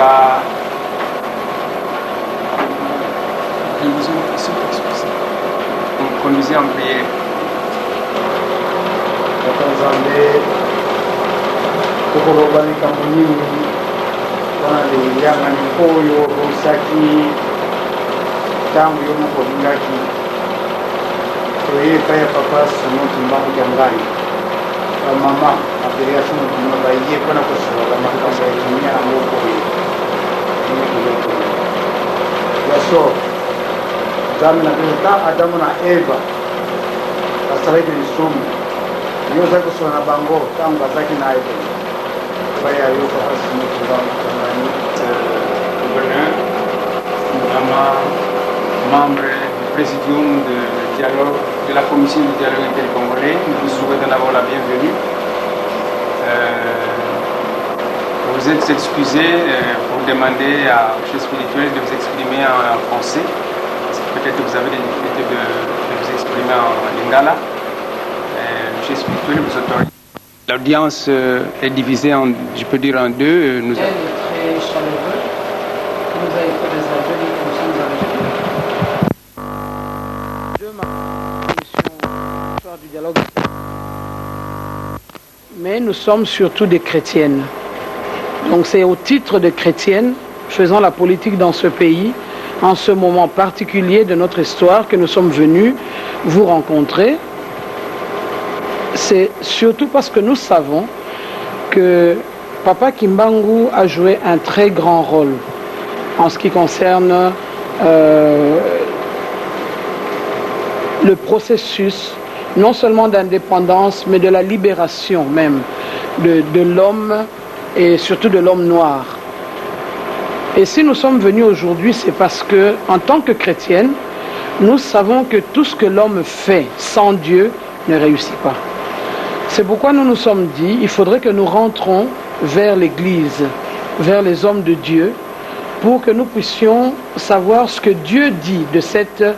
pas conduisez en prière. Kukubabalika munyingi wanaliyanga nikoyo busaki tangu yomukolingaki toye paya papa sanotimbangu kyangani bamama aperea sinotima baiye pana kusaba bamakambo yatumia amokoye yaso zami na ta Adamu na Eva asalaiti lisumu yo zaki kusona bango tangu bazaki na Eva gouverneur, notamment membre du présidium de la commission du dialogue intercongolais. Nous vous souhaitons d'abord la bienvenue. Vous êtes excusé pour demander au chef spirituel de vous exprimer en français. Peut-être que vous avez des difficultés de vous exprimer en lingala. Le chef spirituel vous autorise. L'audience est divisée en, je peux dire, en deux. Nous très chaleureux, qui nous a été réservé les fonctions avec du dialogue. Mais nous sommes surtout des chrétiennes. Donc c'est au titre de chrétiennes, faisant la politique dans ce pays, en ce moment particulier de notre histoire, que nous sommes venus vous rencontrer. C'est surtout parce que nous savons que Papa Kimbangu a joué un très grand rôle en ce qui concerne le processus non seulement d'indépendance mais de la libération même de l'homme et surtout de l'homme noir. Et si nous sommes venus aujourd'hui, c'est parce que en tant que chrétienne, nous savons que tout ce que l'homme fait sans Dieu ne réussit pas. C'est pourquoi nous nous sommes dit, il faudrait que nous rentrons vers l'Église, vers les hommes de Dieu, pour que nous puissions savoir ce que Dieu dit de cette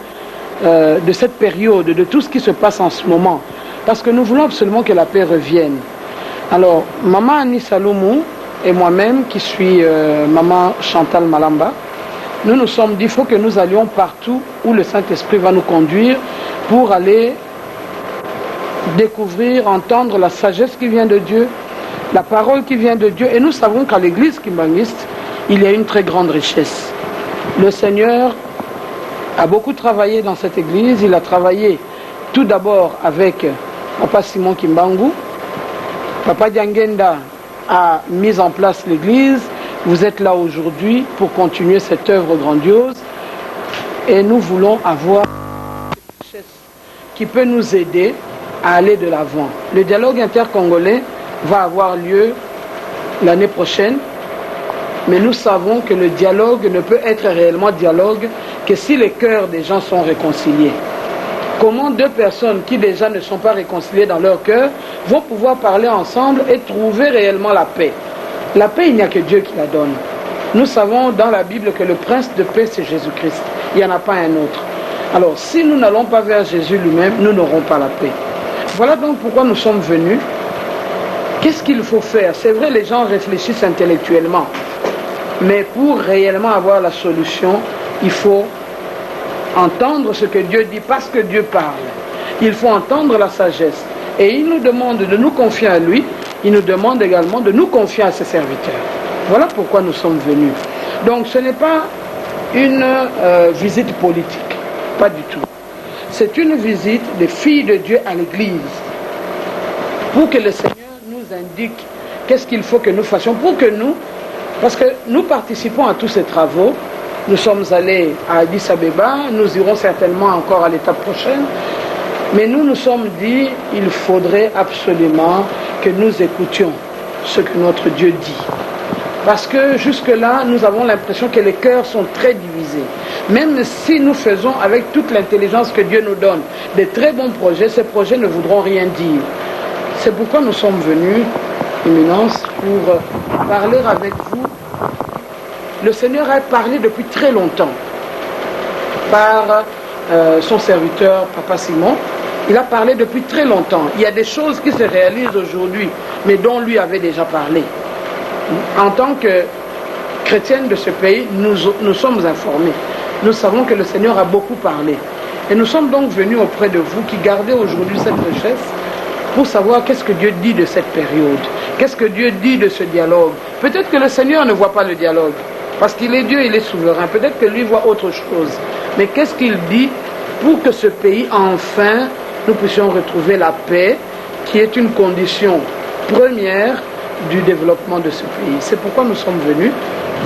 période, de tout ce qui se passe en ce moment. Parce que nous voulons absolument que la paix revienne. Alors, Maman Annie Salomou et moi-même, qui suis Maman Chantal Malamba, nous nous sommes dit, il faut que nous allions partout où le Saint-Esprit va nous conduire pour aller découvrir, entendre la sagesse qui vient de Dieu, la parole qui vient de Dieu. Et nous savons qu'à l'église kimbanguiste, il y a une très grande richesse. Le Seigneur a beaucoup travaillé dans cette église. Il a travaillé tout d'abord avec Papa Simon Kimbangu. Papa Diangenda a mis en place l'église. Vous êtes là aujourd'hui pour continuer cette œuvre grandiose. Et nous voulons avoir une richesse qui peut nous aider à aller de l'avant. Le dialogue intercongolais va avoir lieu l'année prochaine, mais nous savons que le dialogue ne peut être réellement dialogue que si les cœurs des gens sont réconciliés. Comment deux personnes qui déjà ne sont pas réconciliées dans leur cœur vont pouvoir parler ensemble et trouver réellement la paix? La paix, il n'y a que Dieu qui la donne. Nous savons dans la Bible que le prince de paix, c'est Jésus-Christ. Il n'y en a pas un autre. Alors, si nous n'allons pas vers Jésus lui-même, nous n'aurons pas la paix. Voilà donc pourquoi nous sommes venus. Qu'est-ce qu'il faut faire? C'est vrai, les gens réfléchissent intellectuellement. Mais pour réellement avoir la solution, il faut entendre ce que Dieu dit parce que Dieu parle. Il faut entendre la sagesse. Et il nous demande de nous confier à lui. Il nous demande également de nous confier à ses serviteurs. Voilà pourquoi nous sommes venus. Donc ce n'est pas une visite politique. Pas du tout. C'est une visite des filles de Dieu à l'église. Pour que le Seigneur nous indique qu'est-ce qu'il faut que nous fassions. Pour que nous, parce que nous participons à tous ces travaux. Nous sommes allés à Addis Abeba. Nous irons certainement encore à l'étape prochaine. Mais nous nous sommes dit, il faudrait absolument que nous écoutions ce que notre Dieu dit. Parce que jusque-là, nous avons l'impression que les cœurs sont très divisés. Même si nous faisons avec toute l'intelligence que Dieu nous donne des très bons projets, ces projets ne voudront rien dire. C'est pourquoi nous sommes venus, Éminence, pour parler avec vous. Le Seigneur a parlé depuis très longtemps par son serviteur, Papa Simon. Il a parlé depuis très longtemps. Il y a des choses qui se réalisent aujourd'hui, mais dont lui avait déjà parlé. En tant que chrétiennes de ce pays, nous sommes informés. Nous savons que le Seigneur a beaucoup parlé. Et nous sommes donc venus auprès de vous qui gardez aujourd'hui cette richesse pour savoir qu'est-ce que Dieu dit de cette période. Qu'est-ce que Dieu dit de ce dialogue. Peut-être que le Seigneur ne voit pas le dialogue. Parce qu'il est Dieu, il est souverain. Peut-être que lui voit autre chose. Mais qu'est-ce qu'il dit pour que ce pays, enfin, nous puissions retrouver la paix, qui est une condition première du développement de ce pays. C'est pourquoi nous sommes venus,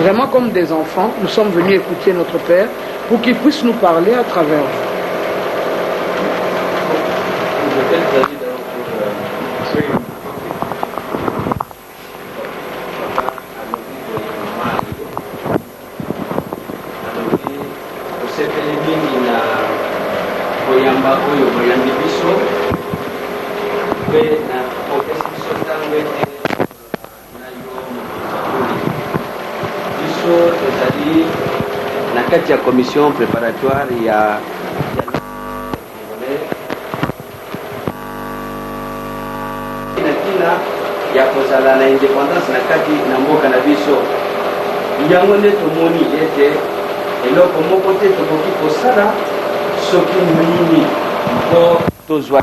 vraiment comme des enfants, nous sommes venus écouter notre Père pour qu'il puisse nous parler à travers vous. La commission préparatoire, il y a kozala na indépendance na kati na mboka na biso yango nde tomoni ete eloko moko te tokoki kosala soki nini mpo tozwa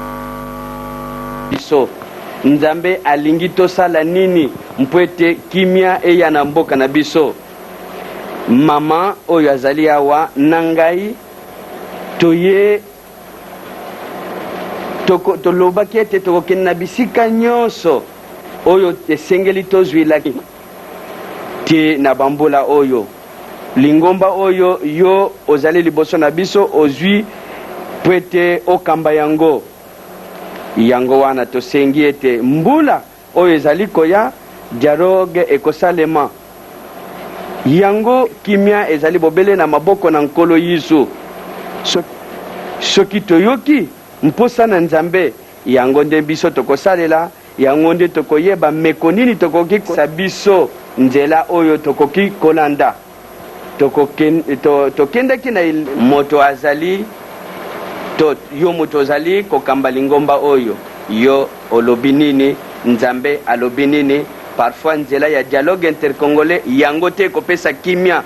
biso nzambe alingi tosala nini mpo ete kimia eya na mboka na biso. Mama oyo azali awa na ngai toye tolobaki ete tokokende na bisika nyonso oyo esengeli tozwilaki te na bambola oyo lingomba oyo yo ozali liboso na biso ozwi po ete okamba yango wana tosengi ete mbula oyo ezali koya dialogue ekosalema yango kimia ezali bobele na maboko na nkolo Yesu soki toyoki mposa na nzambe yango nde biso tokosalela yango nde tokoyeba meko nini tokoki kosa biso nzela oyo tokoki kolanda tokendaki na moto azali yo moto ozali kokamba lingomba oyo yo olobi nini nzambe alobi nini. Parfois nzela ya dialogue intercongolais yango te kopesa kimia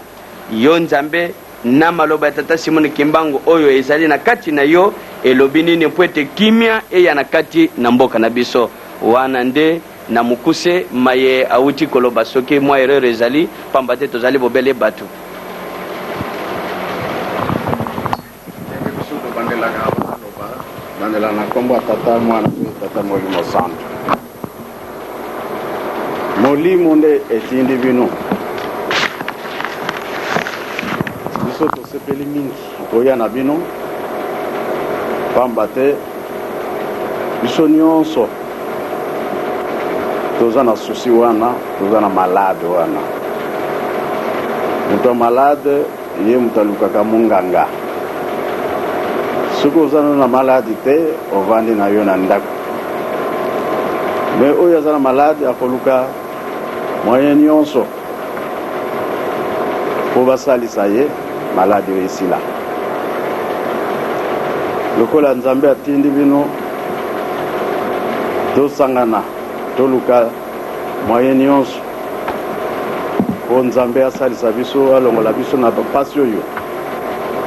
yo nzambe na maloba ya tata Simon Kimbangu oyo ezali na kati na yo elobi nini mpo ete kimia eya na kati na mboka na biso wana nde na mukuse maye auti koloba soki mwa erreur ezali pamba te tozali bobele bato. Bandela na kombo tata mwana tata Molimo Santo molimo nde etindi bino biso tosepeli mingi koya na bino pamba te biso nyonso toza na susi wana toza na malade wana moto malade ye moto alukaka monganga soki oza na malade te ovandi na yo na ndako me oyo aza na malade akoluka moyen nyonso po basalisa ye maladi oyo esila lokola nzambe atindi bino tosangana toluka moyen nyonso po nzambe asalisa biso alongola biso na pasi oyo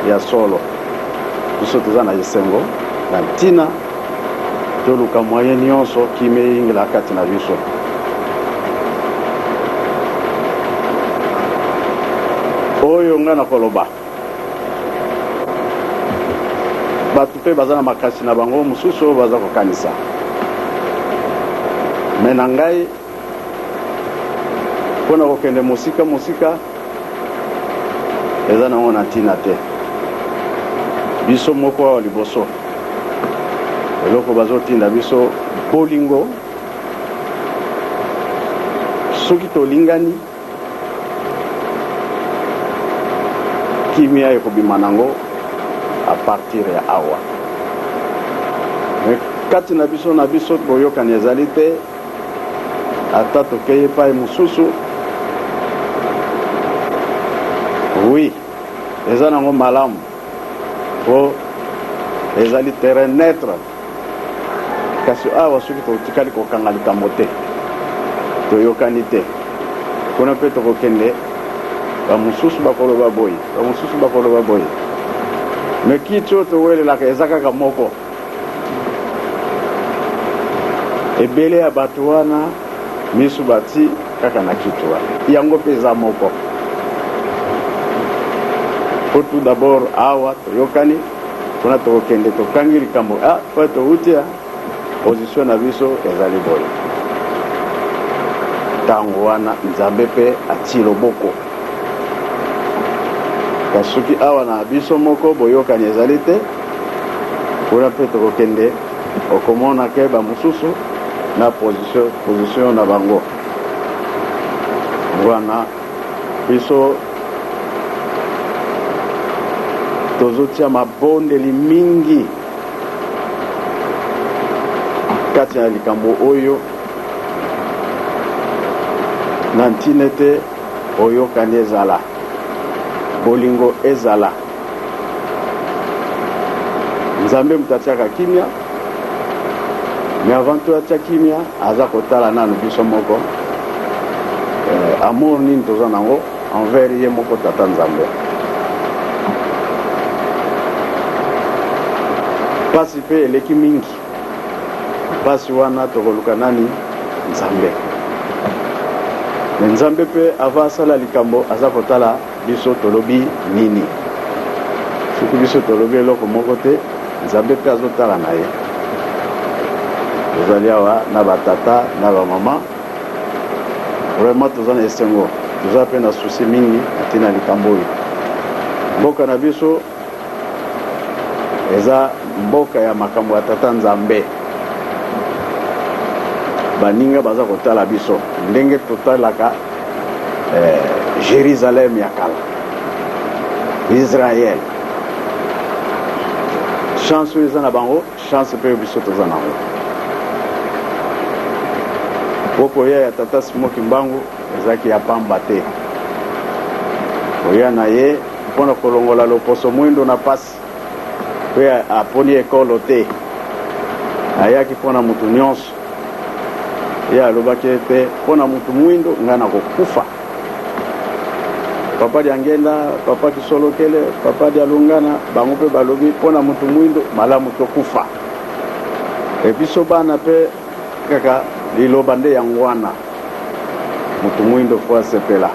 ya solo biso toza na esengo na ntina toluka moyen nyonso kimeyingela kati na biso. Oyo nga na koloba batu pe baza na makasi na bango mosusu oyo baza kokanisa me na ngai mpona kokende mosika eza nango na ntina te biso moko awa liboso eloko bazotinda biso bolingo soki tolingani kimia ekobima nango a partir ya awa me kati na biso boyokani ezali te ata tokei epai mosusu oui eza nango malamu po ezali terrain neutre kasi awa soki totikali kokanga likambo te toyokani te kuna mpe tokokende bamususu bakoloba boye bamususu bakoloba boye me kiti oyo towelelaka eza kaka moko ebele ya bato wana misu bati kaka na kiti wana yango mpe eza moko po tout d'abord awa toyokani mpona tokokende tokangi likambo po touti position na biso ezali boye ntango wana nzambe mpe atie loboko kasi soki awa na biso moko boyokani ezali te mpona mpe tokokende okomona ke bamosusu na position na bango wana biso tozotia mabondeli mingi kati na likambo oyo na ntina ete oyokani ezala bolingo ezala nzambe moto atiaka kimia me avant to atia kimia aza kotala nanu biso moko amour nini toza nango envers ye moko tata nzambe pasi mpe eleki mingi pasi wana tokoluka nani nzambe me nzambe mpe ava asala likambo aza kotala biso tolobi nini soki biso tolobi eloko moko te nzambe mpe azotala na ye tozali awa na batata na bamama vraiment toza na esengo toza mpe na susi mingi atina likambo oyo mboka na biso eza mboka ya makambo ya tata nzambe baninga baza kotala biso ndenge totalaka Jérusalem ya kala Israel chance oyo eza na bango chance mpe biso toza nango po koya ya tata Simoki Mbangu ezalaki ya pamba te koya na ye mpona kolongola loposo mwindo na pasi mpe aponi ekolo te ayaki mpona mutu nyonso ye alobaki ete mpona mutu mwindo ngai na kokufa papa diangenda papa kisolokele papa dialungana bango mpe balobi mpona mutu mwindo malamu tokufa ebiso bana mpe kaka liloba nde yango wana mutu mwindo fo asepela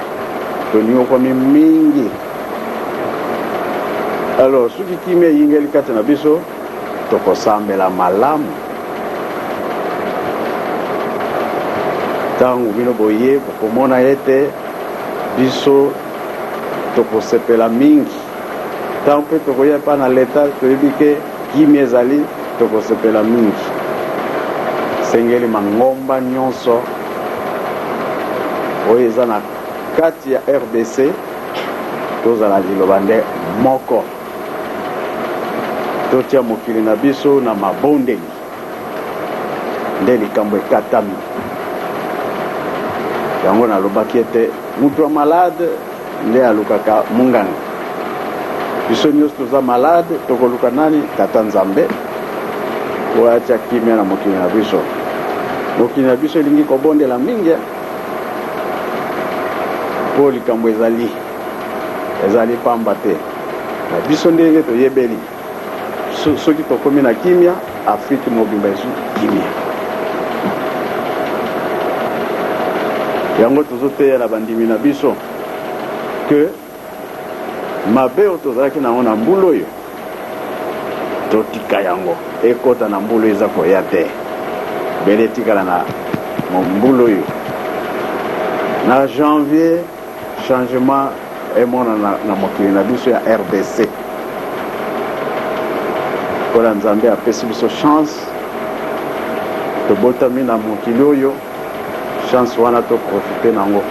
toniokwami mingi alors soki kimia eyingeli kati na biso tokosambela malamu ntango bino boye bokomona ete biso tokosepela mingi ntango mpe tokoya mpa na leta toyebi ke kimia ezali tokosepela mingi sengeli mangomba nyonso oyo eza na kati ya RDC tozala liloba nde moko totia mokili na biso na mabondeli nde likambo ekatami yango nalobaki ete mutu ya malade nde alukaka munganga biso nyonso toza malade tokoluka nani tata nzambe oyo atia kimia na mokili na biso mokili na biso elingi kobondela mingi po likambo ezali pamba te na biso ndenge toyebeli soki tokomi na kimia afrike mobimba esu kimia yango tozoteya na bandimi na biso ke mabe oyo tozalaki nango na mbulu oyo totika yango ekota na mbulu eza koya te bele etikala na mbulu oyo na janvier changement emonana na mokili na biso ya RDC mpona nzambe apesi biso chance tobotami na mokili oyo chance wana toprofite nango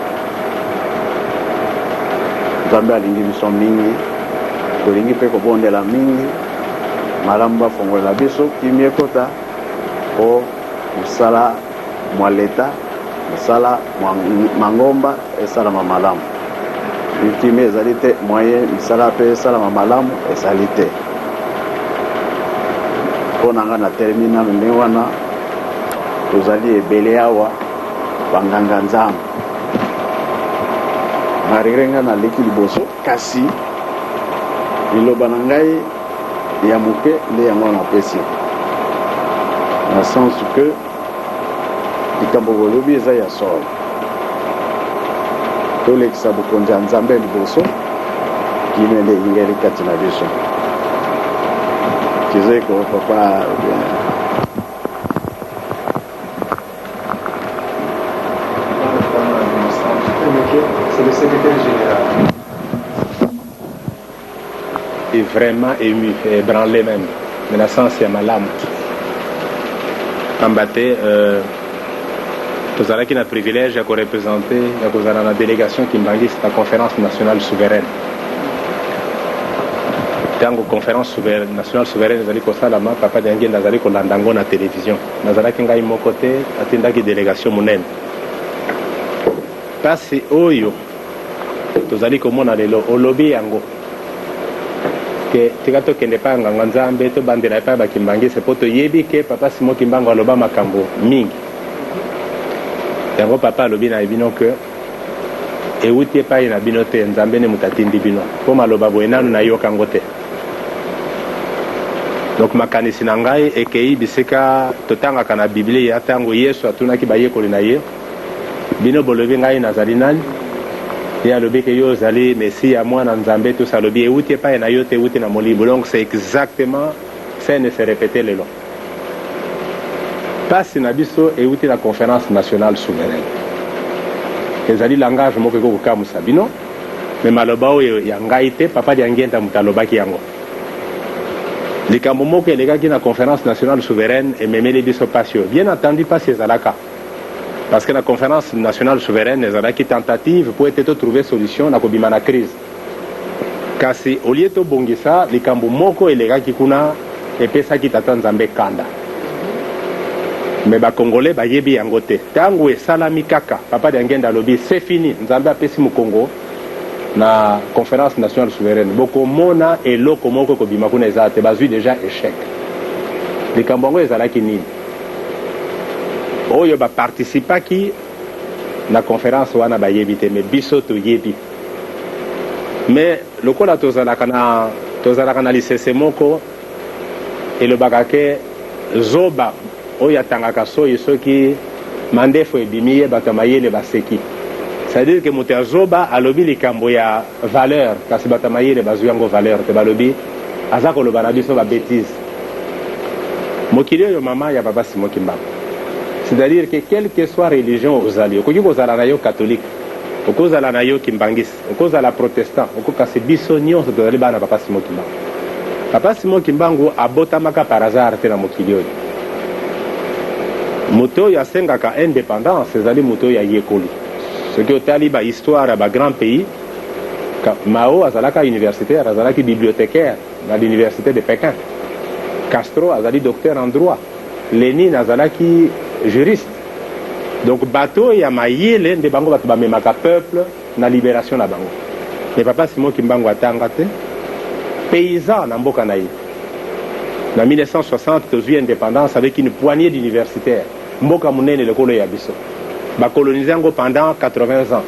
nzambe alingi biso mingi tolingi mpe kobondela mingi malamu bafongolela biso kimia ekota po mosala mwa leta mosala mangomba esalama malamu kimia ezali te moyen misala mpe esalama malamu ezali te mpo na nga na termina ndenge wana tozali ebele awa banganga nzambe marirenga na leki liboso kasi liloba na ngai ya moke nde yango napesi na sens que likambo bolobi eza ya solo tolekisa bokonzi ya nzambe liboso kino nde ingeli kati na biso kizeko papa c'est le secrétaire général. Et vraiment ému, ébranlé même. Mais la sens c'est ma lame. Ambaté, nous avons un privilège de représenter la délégation qui m'engage la conférence nationale souveraine. Dans la conférence nationale souveraine, nous avons ça là-bas, papa d'Angien, nous avons l'andango na télévision. Nous avons un mon côté, attendant la délégation monnaie. Parce oyo tozali komona lelo olobi yango ke tika tokende pa nganga nzambe tobandela pa bakimbangisa po toyebi ke papa Simon Kimbangu aloba makambo mingi yango papa alobi na bino ke euti epai na bino te nzambe ne mutatindi bino po maloba boye nanu nayoka yango te. Donc makanisi na ngai ekei bisika totangaka na biblia ntango yesu atunaki bayekoli na ye bino bolobi ngai nazali nani ye alobi ke yo ozali mesia mwana nzambe tous alobi euti epai na yo te euti na molimo. Donc c'est exactement ça ne se répétait lelo pasi na biso euti na conférence nationale souveraine ezali langage moko ekokokamusa bino me maloba oyo ya ngai te papa diangenta moto alobaki yango likambo moko elekaki na conférence nationale souveraine ememeli biso pasi oyo bien entendu pasi ezalaka parce que la conférence nationale souveraine ezalaki tentative pour ete trouver solution na kobima na crise kasi olie tobongisa likambo moko elekaki kuna epesaki tata nzambe kanda me bakongole bayebi yango te ntango esalami kaka papa diangenda alobi c'est fini nzambe apesi mokongo na conférence nationale souveraine bokomona eloko moko kobima kuna eza te bazwi déjà échec likambo yango ezalaki nini oyo baparticipaki na conférence wana bayebi te me biso toyebi me lokola tozalaka na lisese moko elobaka ke zoba oyo atangaka soyi soki mandefu ebimi ye bato mayele baseki c'est-à-dire que moto ya zoba alobi likambo ya valeur kasi bato mayele bazwi yango valeur te balobi aza koloba na biso babétise mokili oyo mama ya papa Simon Kimbangu. C'est-à-dire que quelle que soit religion ozali okoki kozala na yo catholique okozala na yo kimbangisi okozala protestant okokasi biso nyonso tozali bana papa Simon Kimbangu. Papa Simon Kimbangu abotamaka par hasard te na mokili oyo moto oyo asengaka indépendance ezali moto oyo ayekoli soki otali bahistoire ya bagrand pays Mao azalaka universitaire azalaki bibliothécaire na l'université de Pékin, Castro azali docteur en droit, Lénine azalaki juriste. Donc bateau ya mayele nde bango bato bamemaka peuple na libération na bango. Mais papa Simon Kimbangu atanga te paysan na mboka na ye. En 1960 tozwi indépendance avec une poignée d'universitaires. Mboka munene lekolo ya biso. Ba coloniser ngo pendant 80 ans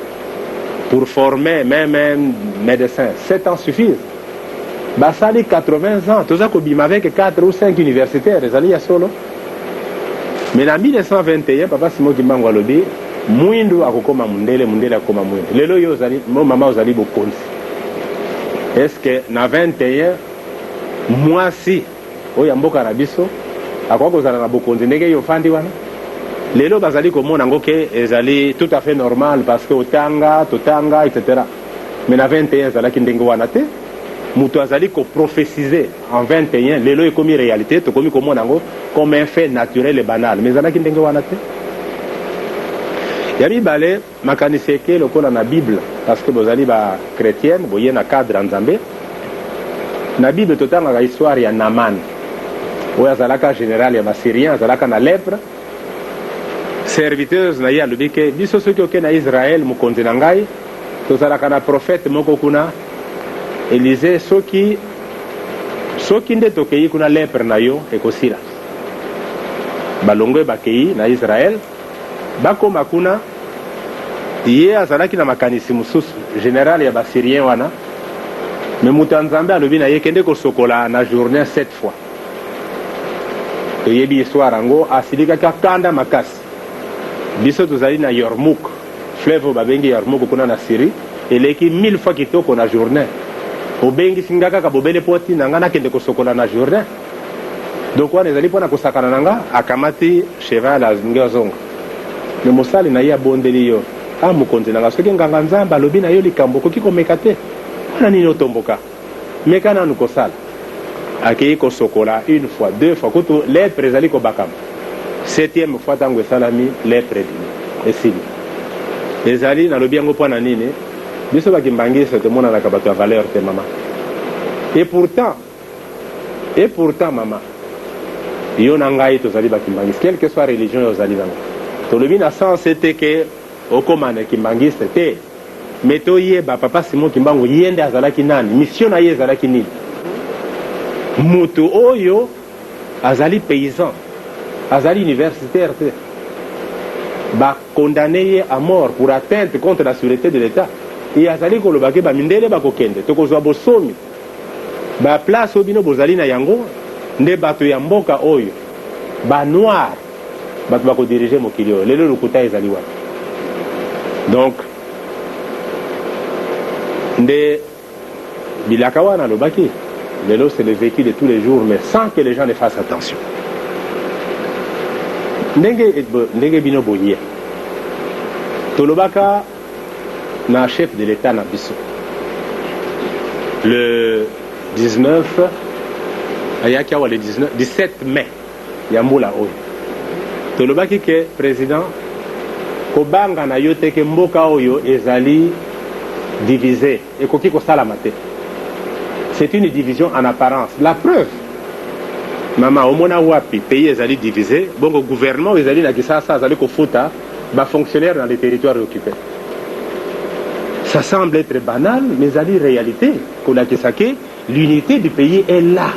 pour former même médecins. 7 ans suffisent. Basali 80 ans, toza ko bima avec 4 ou 5 universitaires, ezali ya solo. Mais en 1921 papa Simon Kimbangu alobi mwindu akokoma mundele akokoma mwindu. Lelo yo ozali mo mama ozali bokonzi. Est-ce que na 21 mwasi oya mboka na biso akwa kozala na bokonzi ndenge yo fandi wana lelo bazali komona ngo ke ezali tout à fait normal parce que totanga etc. Mais na 21 ezalaki ndenge wana te mutu azali ko prophétiser en 21 lelo ekomi réalité to komi komona ngo comme un fait naturel et banal mais ezalaki ndenge wana te ya mibale makanisi eke lokola na Bible parce que bozali ba chrétienne boye na cadre nzambe na Bible totanga histoire ya Naman oyo azalaka général ya basyrien azalaka na lèpre serviteuse na ye alobi ke biso soki oke na Israël mokonzi na ngai tozalaka na prophète moko kuna Élysée soki nde tokei kuna lèpre na yo ekosila balongwe bakei na Israël bakoma kuna ye azalaki na makanisi mosusu général ya basyrien wana me moto ya nzambe alobi na ye kende kosokola na journée 7 fois toyebi histoire yango asilikaki akanda makasi biso tozali na Yarmouk fleuve oyo babengi Yarmouk kuna na Syrie eleki 1000 fois kitoko na journée obengisi nga kaka bobele po ntina nga nakende kosokola na journée donc wana ezali mpona kosakana na nga akamati cheval azingi azonga me mosali na ye abondeli yo mokonzi na nga soki nganga nzambe alobi na yo likambo okoki komeka te wana nini otomboka meka nanu kosala akei kosokola une fois deux fois kutu lepre ezali kobakama 7e fois ntango esalami lepre esili ezali nalobi yango mpo na nini biso bakimbangisa tomonanaka bato ya valeur te mama et pourtant mama yo na ngai tozali bakimbangisi quelle que soit religion yo ozali nango tolobi na sens ete ke okoma na kimbangiste te me toyeba papa Simon Kimbangu ye nde azalaki nani mission na ye ezalaki nini mutu oyo azali paysan azali universitaire te bakondamne ye à mort pour atteinte contre la sûreté de l'état e azali kolobaki bamindele bakokende tokozwa bosomi baplace oyo bino bozali na yango nde bato ya mboka oyo banoir bato bakodirige mokili oyo lelo lokuta ezali wana donc nde bilaka wana alobaki lelo c'est le vécu de tous les jours mais sans que les gens ne fassent attention ndenge bino boye tolobaka na chef de l'état na biso le 19 ayaki awa le 17 mai ya mbula oyo tolobaki ke président kobanga na yo te ke mboka oyo ezali divisé ekoki kosalama te c'est une division en apparence la preuve mama omona wapi pays ezali divisé bongo gouvernement ezali na kisasa azali kofuta bafonctionnaire dans les territoires occupés ça semble être banal mais ezali réalité kolakisa ke l'unité du pays est là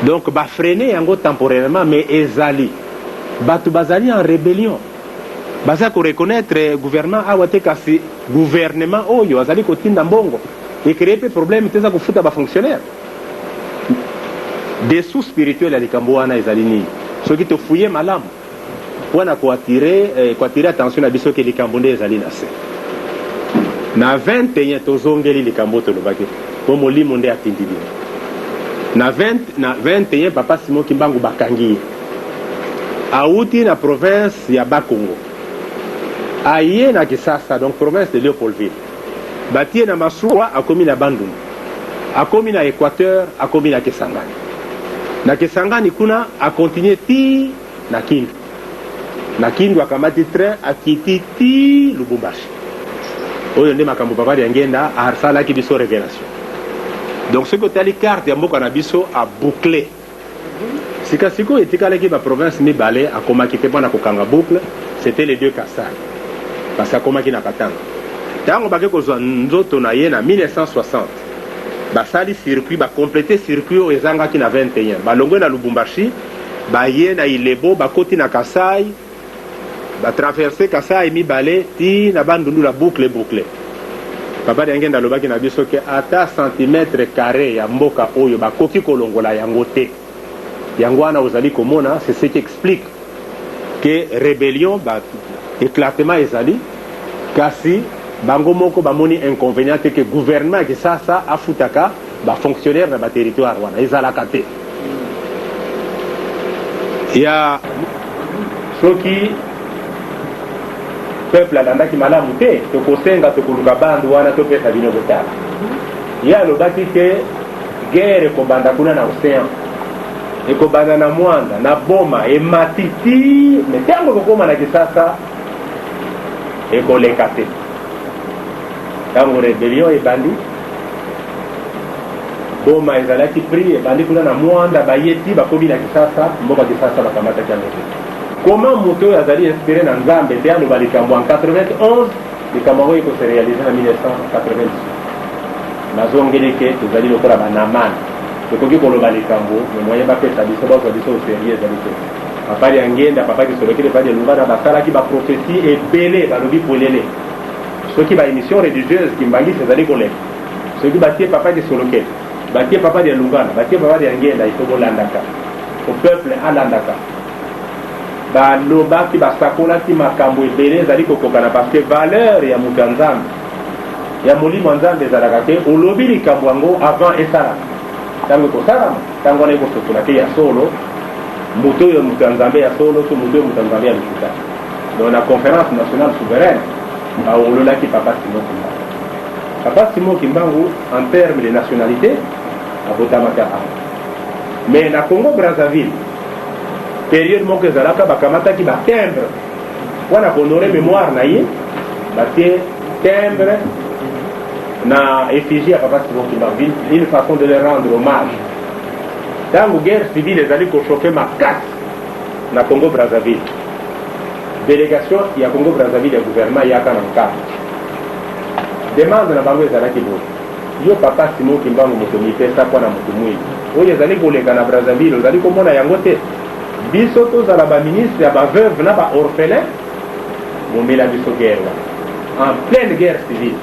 donc bafreine yango temporairement mais ezali bato bazali en rébellion baza koreconnaître gouvernement awa te kasi gouvernement oyo azali kotinda mbongo ekreye pe problème te eza kofuta bafonctionnaire dessous spirituel ya likambo wana ezali nini soki tofuye malamu wana koatire attention na biso ke likambo nde ezali na se na 21 tozongeli likambo tolobaki po molimo nde atindi bino na 21 papa Simon Kimbangu bakangi ye auti na province ya Bakongo aye na Kisasa donc province de Léopoldville batie na Masuwa akomi na Bandundu akomi na Équateur akomi na Kisangani na Kisangani kuna akontinue ti na Kindu akamati train akiti ti Lubumbashi oyo nde makambo papa ya ngenda asalaki biso révélation donc ce que tali carte ya mboka na biso a bouclé sikasiko etikalaki ba province mibale akomaki te mpona kokanga boucle c'était les deux Kasai parce que akomaki na Katanga ntango bake kozwa nzoto na ye na 1960 basali circuit bakomplete circuit oyo ezangaki na 21 balongwe na Lubumbashi baye na Ilebo bakoti na Kasai batraverse Kasai mibale ti na Bandundu la boucle papa de ngenda lobaki na biso ke ata centimètre carré ya mboka oyo bakoki kolongola yango te yango wana ozali komona c'est ce qui explique que rébellion éclatement ezali kasi bango moko bamoni inconvénient que gouvernement ki sasa afutaka bafonctionnaire na baterritoire wana ezalaka te ya soki peuple alandaki malamu te tokosenga tokoluka bandu wana topesa bino botala ye alobaki ke guerre ekobanda kuna na océan ekobanda na mwanda na boma ematiti me ntango kokoma na Kisasa ekoleka te ntango rebellion ebandi boma ezalaki pris ebandi kuna na mwanda bayeti bakomi na Kisasa mboka Kisasa bakamataki yango te comment moto azali inspiré na nzambe te aloba likambo en 91 likambo yango ekose réalise na 1990 nazongeli ke tozali lokola banamani tokoki koloba likambo memoye bapesa biso bazwa biso osérieux ezali te papa ya ngenda papa kisolokile padi elunga na basalaki baprofesie ebele balobi polele ceux qui ba émission religieuse qui mbangi c'est-à-dire qu'on ceux qui batie papa de Soloké, batie papa de Lungana, batie papa de Ngenda, il faut landaka au peuple alandaka ba loba ki basakola ki makambo ebele ezali kokokana parce que valeur ya moto ya nzambe ya molimo ya nzambe ezalaka te olobi likambo yango avant esalama ntango ekosalama ntango wana ekosotola te ya solo moto oyo moto ya nzambe ya solo to moto oyo moto ya nzambe ya lokuta. Donc la conférence nationale souveraine baololaki papa Simon Kimbangu. Papa Simon Kimbangu en termes de nationalité abotamaka awa mais na Congo Brazzaville période moko ezalaka bakamataki batimbre wana kohonore mémoire na ye batie timbre na effigie ya papa Simon Kimbangu, une façon de leur rendre hommage. Ntango guerre civile ezali kochoke makasi na Congo Brazzaville, délégation ya Congo Brazzaville ya gouvernement yaka na nkama demande na bango ezalaki boye yo papa Simon Kimbangu moto mipesa mpo na moto mwini oyo ezali koleka na Brazzaville ozali komona yango te. Biso tozala baministre ya baveuve na baorphelin momela biso guerre wana en pleine guerre civile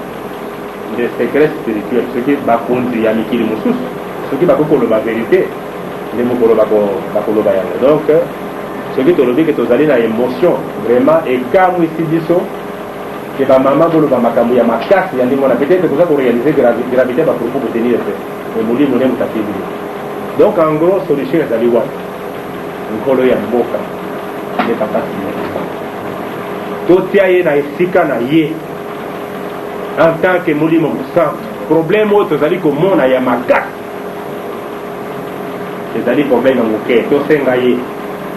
de secret spirituel soki bakonzi ya mikili mosusu soki bakoki koloba vérité nde mokolo bakoloba yango. Donc soki tolobi ke tozali na émotion vraiment ekamwisi biso ke bamama boloba makambo ya makasi ya ndenge wana peut-être toza koréaliser gravité bapropos botenir te mais molimo nde motakili. Donc en gros solution ezali wana nkolo ya mboka nde papa Simon totia ye na esika na ye en tant que molimo mosantu. Problème oyo tozali komona ya makasi ezali problème ya moke tosenga ye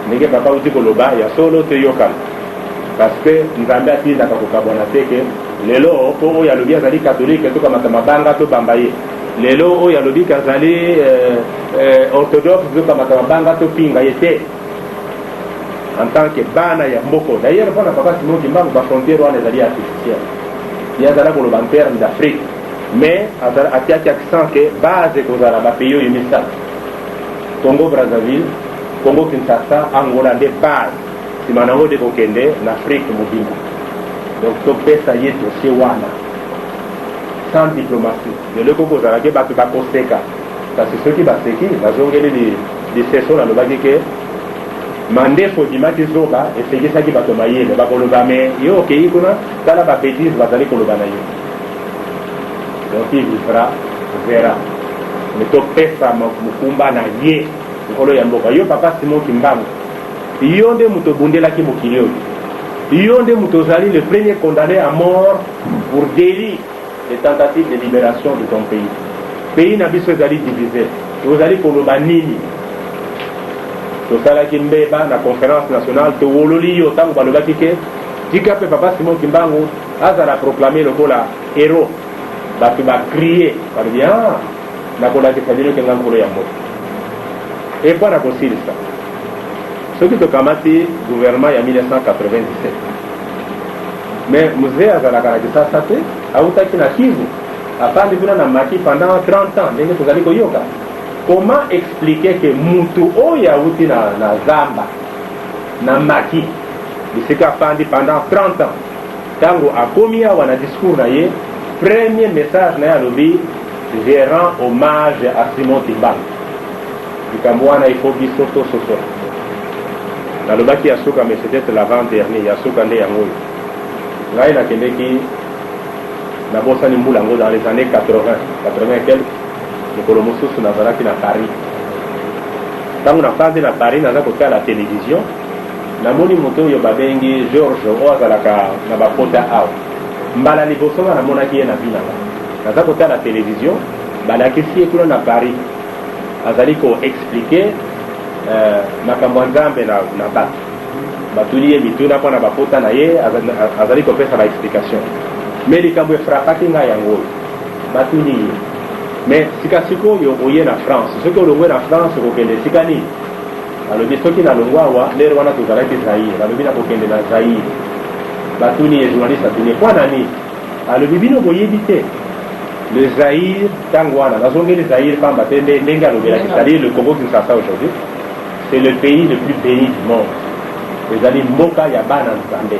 ndenge papa uti koloba ya solo toyokana parce que nzambe atindaka kokabwana te ke lelo mpo oyo alobi azali katholike tokamata mabanga tobamba ye lelo oyo alobi azali orthodoxe tokamata mabanga topinga ye te en tant que bana ya mboko. D'ailleurs mpona papa Simon Kimbangu bafrontière wana ezali artificielle ye azala koloba en terme d'Afrique mais atiaki accent ke base ekozala bapays oyo misato Congo Brazzaville, Congo Kinshasa, Angola nde base nsima nango nde kokende na Afrique mobimba. Donc topesa ye dossier wana sans diplomatie lelo kokozalaki bato bakoseka kasi soki baseki bazongeli liseso nalobaki ke mandefu odimaki zoba esekisaki bato mayele bakoloba me yo okei kuna tala babétise bazali koloba na yo. Donc il vivra verra mais topesa mokumba na ye nkolo ya mboka. Yo papa Simon Kimbangu yo nde moto obundelaki mokili oyo, yo nde moto ozali le premier condamné à mort pour délit de tentative de libération de ton pays. Pays na biso ezali divisé ozali koloba nini? Tosalaki mbeba na conférence nationale towololi yo ntango balobaki ke tika mpe papa Simon Kimbangu azala proclamé lokola héros bato bakrie balobi nakolakisa bino ke nga nkolo ya mboka e mpo na kosilisa soki tokamati gouvernement ya 1997 mais muzee azalaka na kisasa te autaki na Kivu apandi kuna na Maki pendant 30 ans ndenge tozali koyoka. Comment expliquer que mutu oyo auti na Zamba na Maki bisika apandi pendant 30 ans tango akomi awa na discours na ye premier message na ye alobi je rends hommage à Simon Kimbangu likambo wana il faut biso tososola nalobaki ya suka mais c'était l'avant-dernier ya suka nde yango oyo ngai nakendeki nabosani mbula yango dans les années 80 quelque mikolo mosusu nazalaki na Paris. Ntango nafandi na Paris naza kotala télévision namoni moto oyo babengi George oyo azalaka na bapota awa mbala liboso nga namonaki ye na vi nanga naza kotala télévision balakisi ye kuna na Paris azali koexplike makambo ya nzambe na bato batuli ye mituna mpo na bapota na ye azali kopesa baexplication mais likambo efrapaki ngai yango oyo batuni ye mais sikasikoyo oye na France soki olongwe na France okokende esika nini? Alobi soki nalongwa awa lere wana tozalaki Zaire alobi nakokende na Zaire batuni ye journaliste atuni mpo na nini? Alobi bino boyebi te le Zaire ntango wana nazongeli Zaire pamba te ndenge alobelaki c'est-à-dire le Congo Kinshasa aujourd'hui c'est le pays le plus béni du monde ezali mboka ya bana nzambe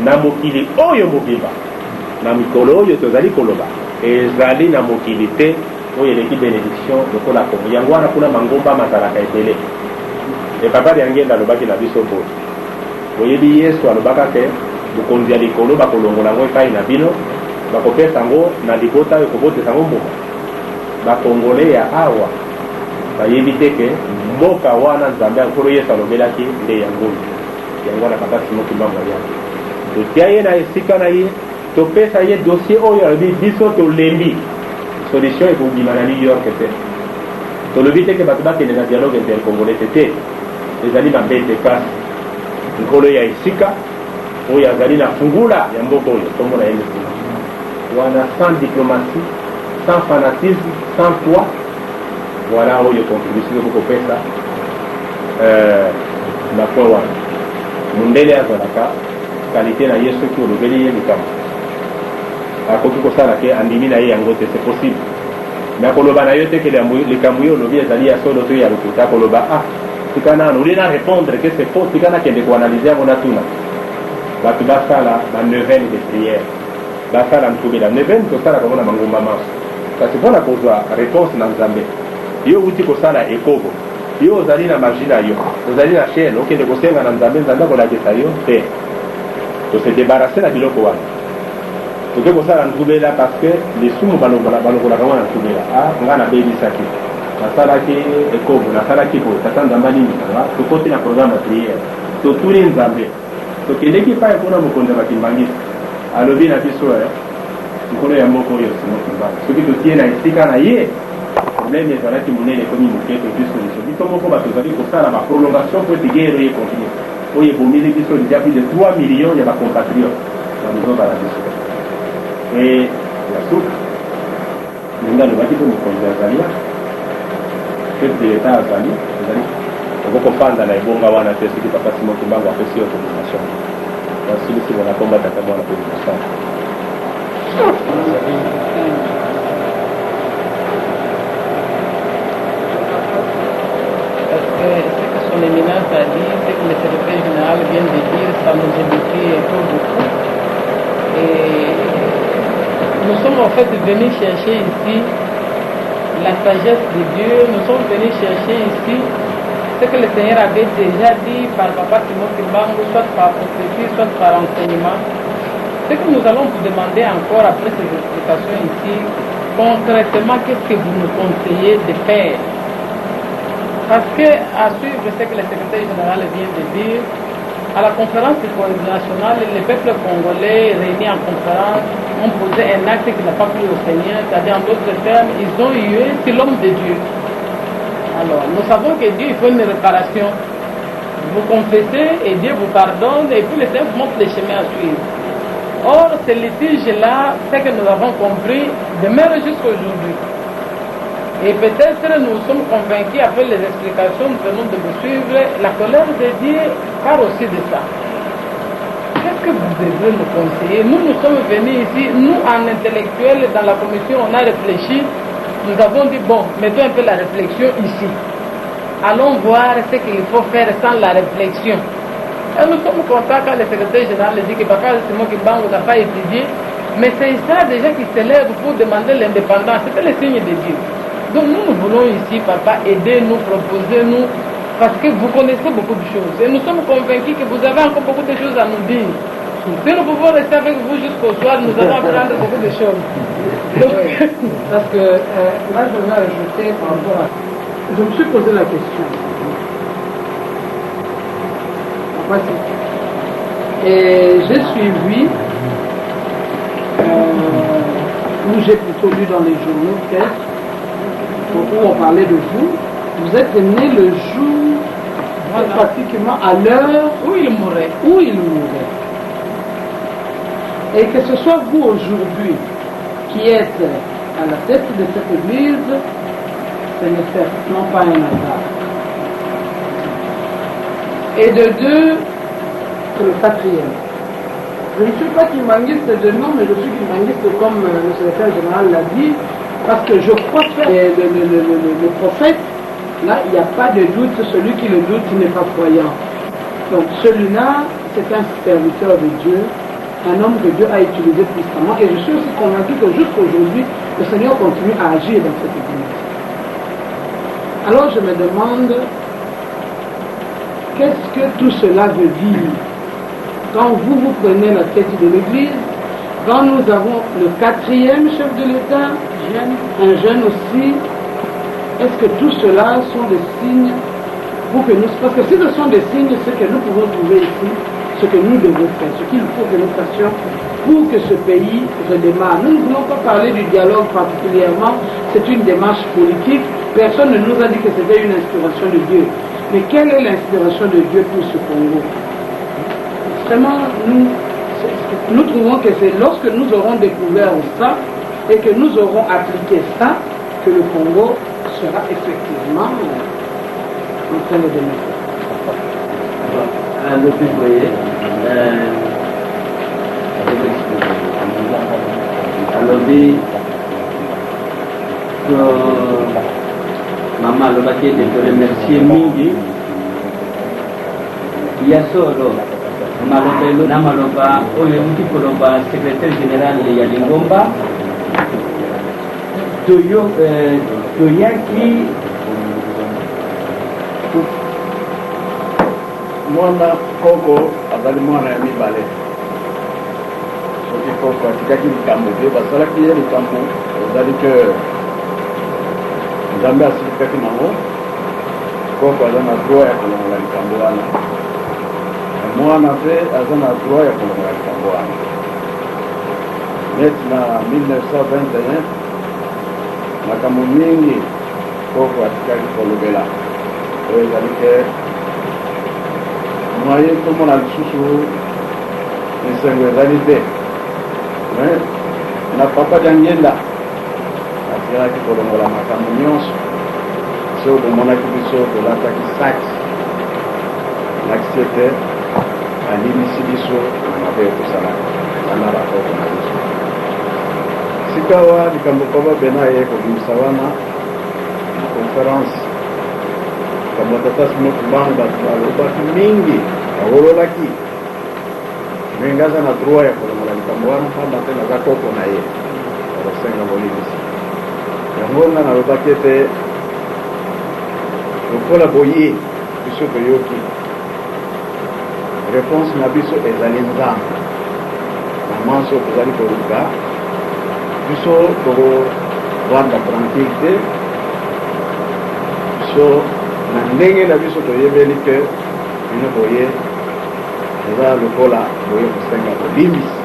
na mokili oyo mobimba na mikolo oyo tozali koloba ezali na mokili te oyo eleki bénédiction lokola Congo yango wana kuna mangomba mazalaka ebele epapa liangenda alobaki na biso boye boyebi yesu alobaka ke bokonzi ya likolo bakolongola yango epai na bino bakopesa yango na libota oyo kobotesa yango mbuma bakongole ya awa bayebi te ke mboka wana nzambe nkolo yesu alobelaki nde yangoyo yango wana papa Simon Kimbangu aliaki totia ye na esika na ye topesa ye dossier oyo alobi biso tolembi solution ekobima na New York te tolobi te ke bato bakende na dialogue intercongolais te ezali mabete kasi nkolo ya esika oyo azali na fungula ya mboka oyo tomona ye misima wana sans diplomatie sans fanatisme sans foi voilà oyo contribution okopesa na point wana mundele azalaka qualité na ye soki olobeli ye likambo akoki kosala ke andimi na ye yango te c'est possible mais akoloba na yo te ke likambo yo olobi ezali ya solo to ya lokuta akoloba tika nano oli na répondre ke c'est faux tika nakende koanalyse yango natuna bato basala baneuvaine de prière basala ntubela neuvaine tosalaka ngo na mangomba maso kasi mpona kozwa réponse na nzambe yo uti kosala ekobo yo ozali na magie na yo ozali na chaîne okende kosenga na nzambe nzambe akolakisa yo te tose débarrasse na biloko wana toke kosala ntubela parce que lisumu balongolaka ngo na ntubela nga nabebisaki nasalaki ekobo nasalaki boye tata nzambe alimbisanga tokoti na programme ya prière totuli nzambe tokendeki epai mpona mokonzi ya bakimbangisi alobi na biso nkolo ya moko oyo Simon Kimbangu soki totie na esika na ye problème ezalaki monene ekomi moke tozwi solution biso moko bato ozali kosala baprolongation po ete guerre oyo ekontinue oyo ebomili biso déjà plus de 3 millions ya bacompatriote na bozozala biso e ya suka ndenge alobaki mpe mokonzi azali chef de l'état azali ezali okokofanda na ebonga wana te soki papa Simon Kimbangu apesi autorisation nasilisi bona komba tata mwana mpe mosala Son éminence a dit, ce que le secrétaire général vient de dire, ça nous édifie pour beaucoup. Et nous sommes en fait venus chercher ici la sagesse de Dieu, nous sommes venus chercher ici ce que le Seigneur avait déjà dit par Papa Simon Kimbangu, soit par prophétie, soit par enseignement. Ce que nous allons vous demander encore après ces explications ici, concrètement, qu'est-ce que vous nous conseillez de faire? Parce que, à suivre ce que le secrétaire général vient de dire, à la conférence nationale, les peuples congolais réunis en conférence ont posé un acte qui n'a pas plu au Seigneur, c'est-à-dire en d'autres termes, ils ont eu c'est l'homme de Dieu. Alors, nous savons que Dieu, il faut une réparation. Vous confessez et Dieu vous pardonne et puis le Seigneur vous montre les chemins à suivre. Or, ce litige-là, c'est que nous avons compris, demeure jusqu'à aujourd'hui. Et peut-être nous sommes convaincus, après les explications, nous venons de vous suivre, la colère de Dieu part aussi de ça. Qu'est-ce que vous devez nous conseiller? Nous sommes venus ici, nous en intellectuel, dans la commission, on a réfléchi, nous avons dit, bon, mettons un peu la réflexion ici. Allons voir ce qu'il faut faire sans la réflexion. Et nous sommes contents quand le secrétaire général dit que Papa Simon Kimbangu n'a pas étudié, mais c'est ça déjà qui s'élève pour demander l'indépendance. C'était le signe de Dieu. Donc nous voulons ici, Papa, aider-nous, proposer-nous, parce que vous connaissez beaucoup de choses. Et nous sommes convaincus que vous avez encore beaucoup de choses à nous dire. Si nous pouvons rester avec vous jusqu'au soir, nous allons apprendre beaucoup de choses. Donc, parce que là, je vais ajouter par rapport à... Je me suis posé la question. Voici. Et j'ai suivi, ou j'ai plutôt lu dans les journaux, peut-être, où on parlait de vous. Vous êtes né le jour, pratiquement à l'heure où il mourait. Et que ce soit vous aujourd'hui qui êtes à la tête de cette église, ce n'est certainement pas un hasard. Et de deux, c'est le quatrième. Je ne suis pas kimbanguiste de nom, mais je suis kimbanguiste comme le secrétaire général l'a dit, parce que je crois que le prophète, là, il n'y a pas de doute, celui qui le doute n'est pas croyant. Donc celui-là, c'est un serviteur de Dieu, un homme que Dieu a utilisé puissamment. Et je suis aussi convaincu que jusqu'aujourd'hui, le Seigneur continue à agir dans cette église. Alors je me demande, qu'est-ce que tout cela veut dire? Quand vous prenez la tête de l'église, quand nous avons le 4e chef de l'État, un jeune aussi, est-ce que tout cela sont des signes pour que nous... Parce que si ce sont des signes, c'est que nous pouvons trouver ici ce que nous devons faire, ce qu'il faut que nous fassions pour que ce pays redémarre. Nous ne voulons pas parler du dialogue particulièrement, c'est une démarche politique. Personne ne nous a dit que c'était une inspiration de Dieu. Mais quelle est l'inspiration de Dieu pour ce Congo? Vraiment, nous trouvons que c'est lorsque nous aurons découvert ça et que nous aurons appliqué ça que le Congo sera effectivement en train de démarrer. Le plus voyez, alors maman le baquet de te remercier mingi ya solo malobelo na maloba oyo muti koloba secrétaire général ya Lingomba toyaki mwana koko azali mwana ya mibale soki koko atikaki likambo te basalaki ye likambo ezali ke nzambe asilikaki nango koko aza na droit ya kolongola likambo wana mwana mpe aza na droit ya kolongola likambo wana neti na 1921 makambo mingi koko atikaki kolobela oyo ezali ke moye tomona lisusu esengo ezali te na papa Jangenda atikaki kolongola makambo nyonso so bomonaki biso tolataki saki lakisi ete alimisi biso na mabe ekosalaka wana bakoko na biso sikawa likambo papa bena ye kobimisa wana na conférence likambo tata simoki bango bato balobaki mingi baololaki me nga aza na droit ya kolongola likambo wana pamba te naza koko na ye akosenga bolimisi yango nga nalobaki ete lokola boye biso toyoki réponse na biso ezali nzambe na manso tozali koluka biso tokovanda tranquille te biso na ndenge na biso toyebeli ke bino boye eza lokola boye kosenga kolimbisa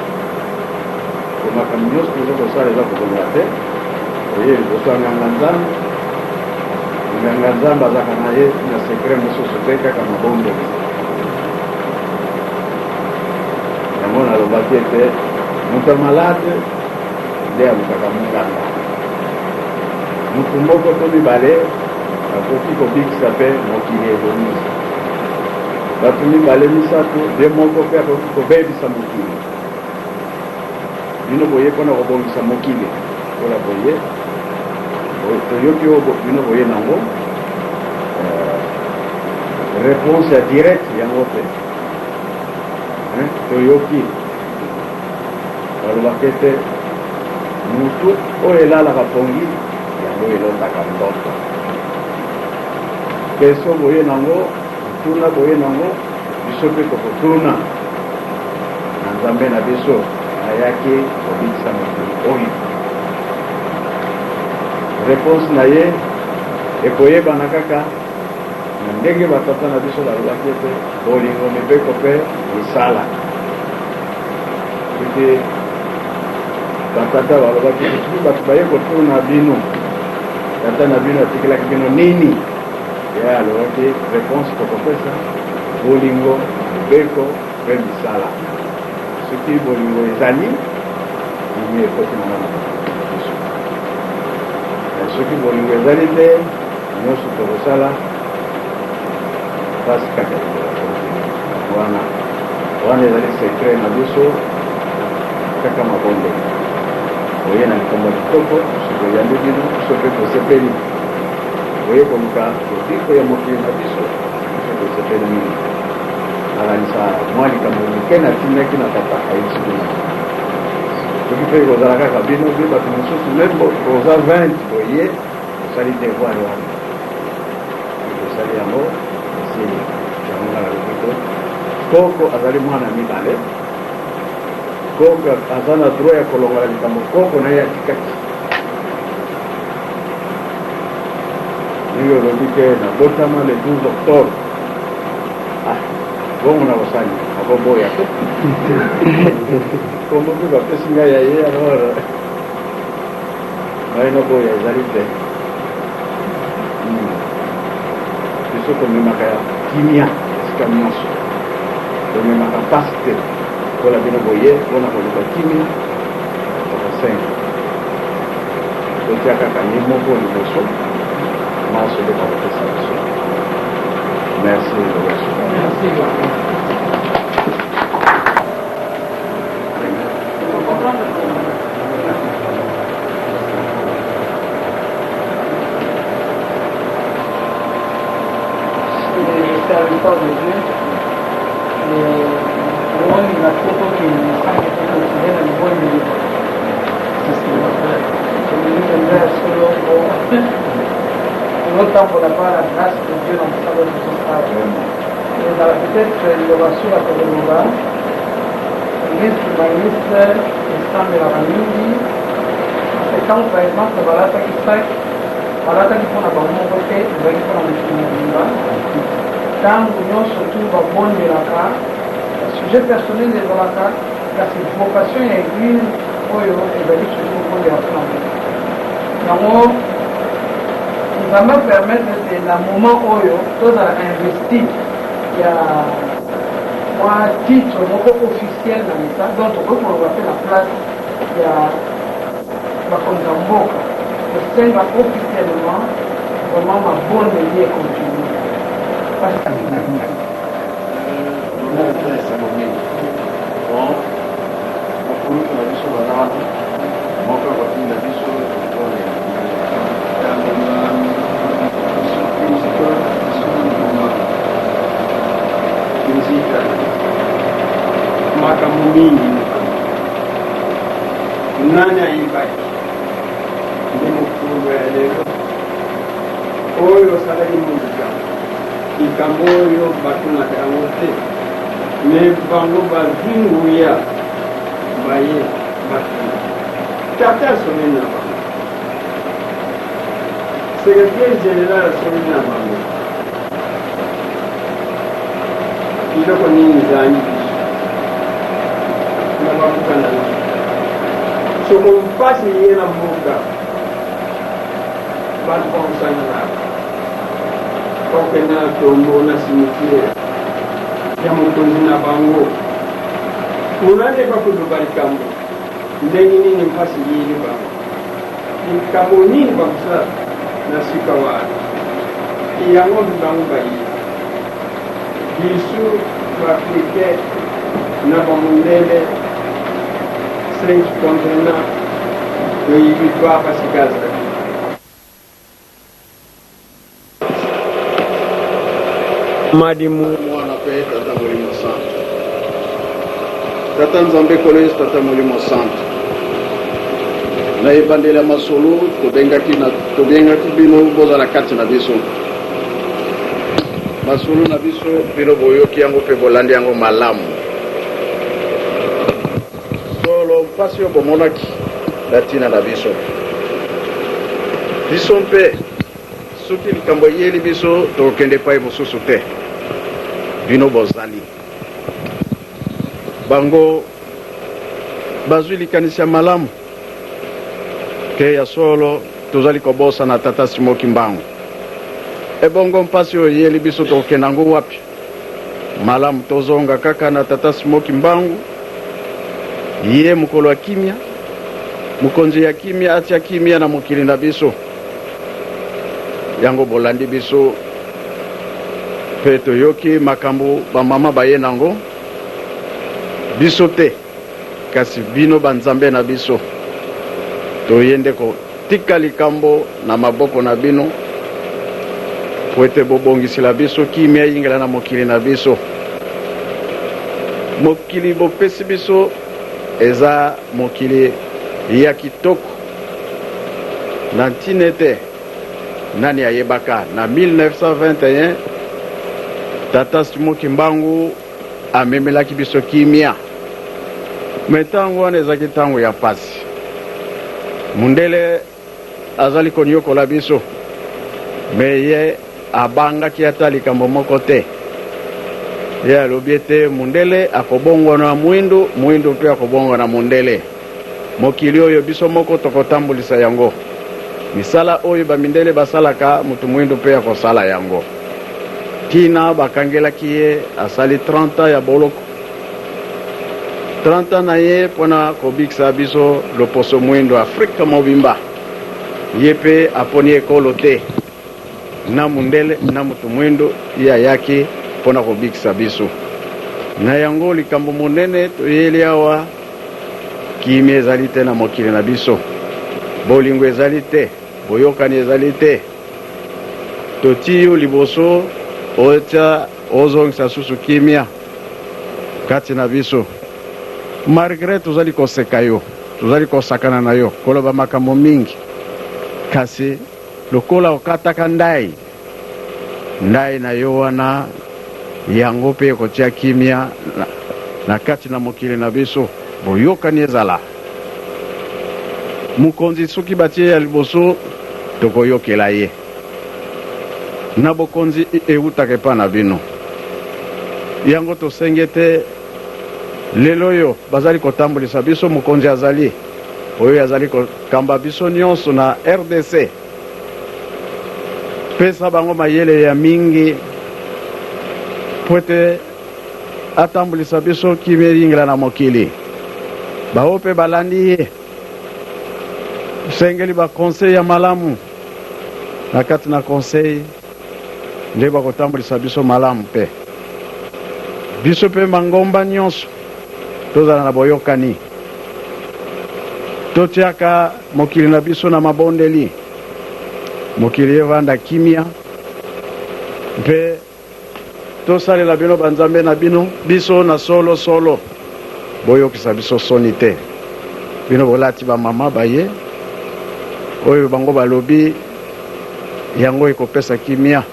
po makambo nyonso toza kosala eza kokongola te oye liboso ya nganga nzambe nganga nzambe azaka na ye na sekret mosusu te kaka mabombeli yango nalobaki ete moto malade nde alukaka monganga motu moko to mibale akoki kobikisa mpe mokili ebomisa bato mibale misato nde moko mpe akoki kobebisa mokili bino boye mpona kobongisa mokili mpona boye toyoki oyo bino boye nango réponse ya direct yango te toyoki balobaki ete mutu oyo elalaka pongi yango elondaka ndoto keso boye nango tuna boye nango biso mpe tokotuna na nzambe na biso ayaki kobikisa mokili oyo réponse na ye ekoyebana kaka na ndenge batata na biso balobaki ete bolingo mibeko mpe misala ete batata balobaki soki bato baye kotuna bino tata na bino atikelaki bino nini ye alobaki réponse tokopesa bolingo mibeko mpe misala soki bolingo ezali nini ekoti na mwana biso soki bolingo ezali te nyonso tokosala pasi kaka wana ezali sekret na biso kaka mabonde oye na likambo ya kitoko soki oyambi bino biso mpe tosepeli oye koluka lobiko ya mokili na biso biso tosepeli mingi akanisa mwali kamonike na tindaki na tata aisibina soki mpe kozala kaka bino mpe bato mosusu meme koza 20 boye osali devoir wana osali yango esili yango ngala lopito koko azali mwana mibale koko aza na droit ya kolongola likambo koko na ye atikaki ndenge olobi ke nabotama le 12 octobre bongo na kosani akoboya te kombo mpe bapesi ngai ya ye alors ngai naboya ezali te biso tomemaka ya kimia esika nyonso tomemaka mpasi te mpona bino boye mpona koluka kimia tokosenga totia kaka ye moko liboso maso nde bakopesa biso merci loweso serviteur de Dieu. On a trop qui nous a considéré le bon milieu. Autant pour avoir la grâce de Dieu dans le salon de son travail. Et dans la peut-être l'innovation à Kodomoga, l'église humaniste, l'islam de la famille, c'est quand par exemple, voilà ça qui fait, voilà ça qui font la bonne côté, voilà qui font la bonne tangu nyonso tu babondelaka sujet personnel ezalaka kasi vocation ya église oyo ezali sujet kobondela mpona yango nzambe permettre te na moment oyo tozala investi ya mwa titre moko officiel na misa donc tokoki koloba mpe na place ya bakonzi ya mboka kosenga officiellement vraiment mabondeli ekontinue makambo mingi nani ayibaki nde mokolo ya lelo oyo osalaki mozika likambo oyo batunaka yango te me bango bazwi nguya baye batuna tata asomeni na bango secrétaire général asomeni na bango biloko nini zanyi biso na babuka na biso soko mpasi ye na mboka balkonsanaka okenda na tombo na cimetière ya mokonzi na bango munande bakoloba likambo ndenge nini mpasi yili bango likambo nini bakosala na sika wana yango bibango bayi biso baafrikain na bamundele 5 continent toyibi twapasikaza madimu mwana pe tata molimo santo tata nzambe kolesi tata molimo santo na ebandeli ya masolo tobengaki bino bozala kati na biso masolo na biso bino boyoki yango mpe bolandi yango malamu solo mpasi oyo bomonaki na ntina na biso biso mpe soki likambo eyeli biso tokokende epai mosusu te bino bozali bango bazwi likanisi ya malamu ke ya solo tozali kobosa na tata Simoki Mbangu ebongo mpasi oyo eyeli biso tokokenda ngo wapi malamu tozonga kaka na tata Simoki Mbangu ye mokolo ya kimia mokonzi ya kimia atia kimia na mokili na biso yango bolandi biso mpe toyoki makambo bamama baye nango biso te kasi bino banzambe na biso toyende kotika likambo na maboko na bino po ete bobongisela biso kimia yingela na mokili na biso mokili bopesi biso eza mokili ya kitoko na ntina ete nani ayebaka na 1921 tata Simon Kimbangu amemelaki biso kimia me ntango wana ezalaki ntango ya pasi mundele azali konyokola biso me ye abangaki ata likambo moko te ye alobi ete mundele akobongwana mwindu mpe akobongwana mundele mokili oyo biso moko tokotambulisa yango misala oyo bamindele basalaka mutu mwindu mpe akosala yango tina bakangelaki ye asali 30 ya boloko 30 na ye mpona kobikisa biso loposo mwindu Afrika mobimba ye mpe aponi ekolo te na mundele na mutu mwindu ye ayaki mpona kobikisa biso na yango likambo monene toyeli awa kimia ezali te na mokili na biso bolingo ezali te boyokani ezali te toti yo liboso otia ozongisa susu kimia kati na biso malgré tozali koseka yo tozali kosakana na yo koloba makambo mingi kasi lokola okataka ndai na yo wana yango mpe ekotia kimia na kati na mokili na biso boyokani ezala mokonzi soki batie ya liboso tokoyokela ye na bokonzi eutaka epa na bino yango tosengi ete lelo oyo bazali kotambulisa biso mokonzi azali oyo azali kokamba biso nyonso na RDC pesa bango mayele ya mingi po ete atambulisa biso kimia eringela na mokili bao mpe balandi ye sengeli bakonseil ya malamu na kati na conseil nde bakotambulisa biso malamu mpe biso mpe mangomba nyonso tozala na boyokani totiaka mokili na biso na mabondeli mokili evanda kimia mpe tosalela bino banzambe na bino biso na solo boyokisa biso soni te bino bolati bamama baye oyo bango balobi yango ekopesa kimia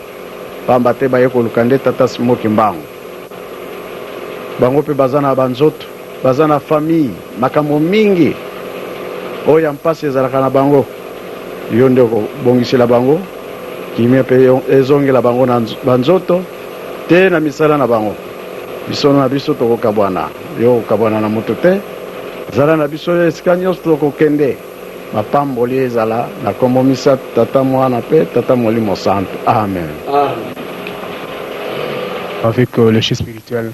pamba te baye koluka nde tata Simon Kimbangu bango mpe baza na banzoto baza na famille makambo mingi oyo ya mpasi ezalaka na bango yo nde okobongisela bango kimia mpe ezongela bango na banzoto te na misala na bango biso na biso tokokabwana yo okabwana na moto te zala na biso esika nyonso tokokende mapamboli ezala na kombo misato tata mwana mpe tata molimo santo amen. Avec le chef spirituel,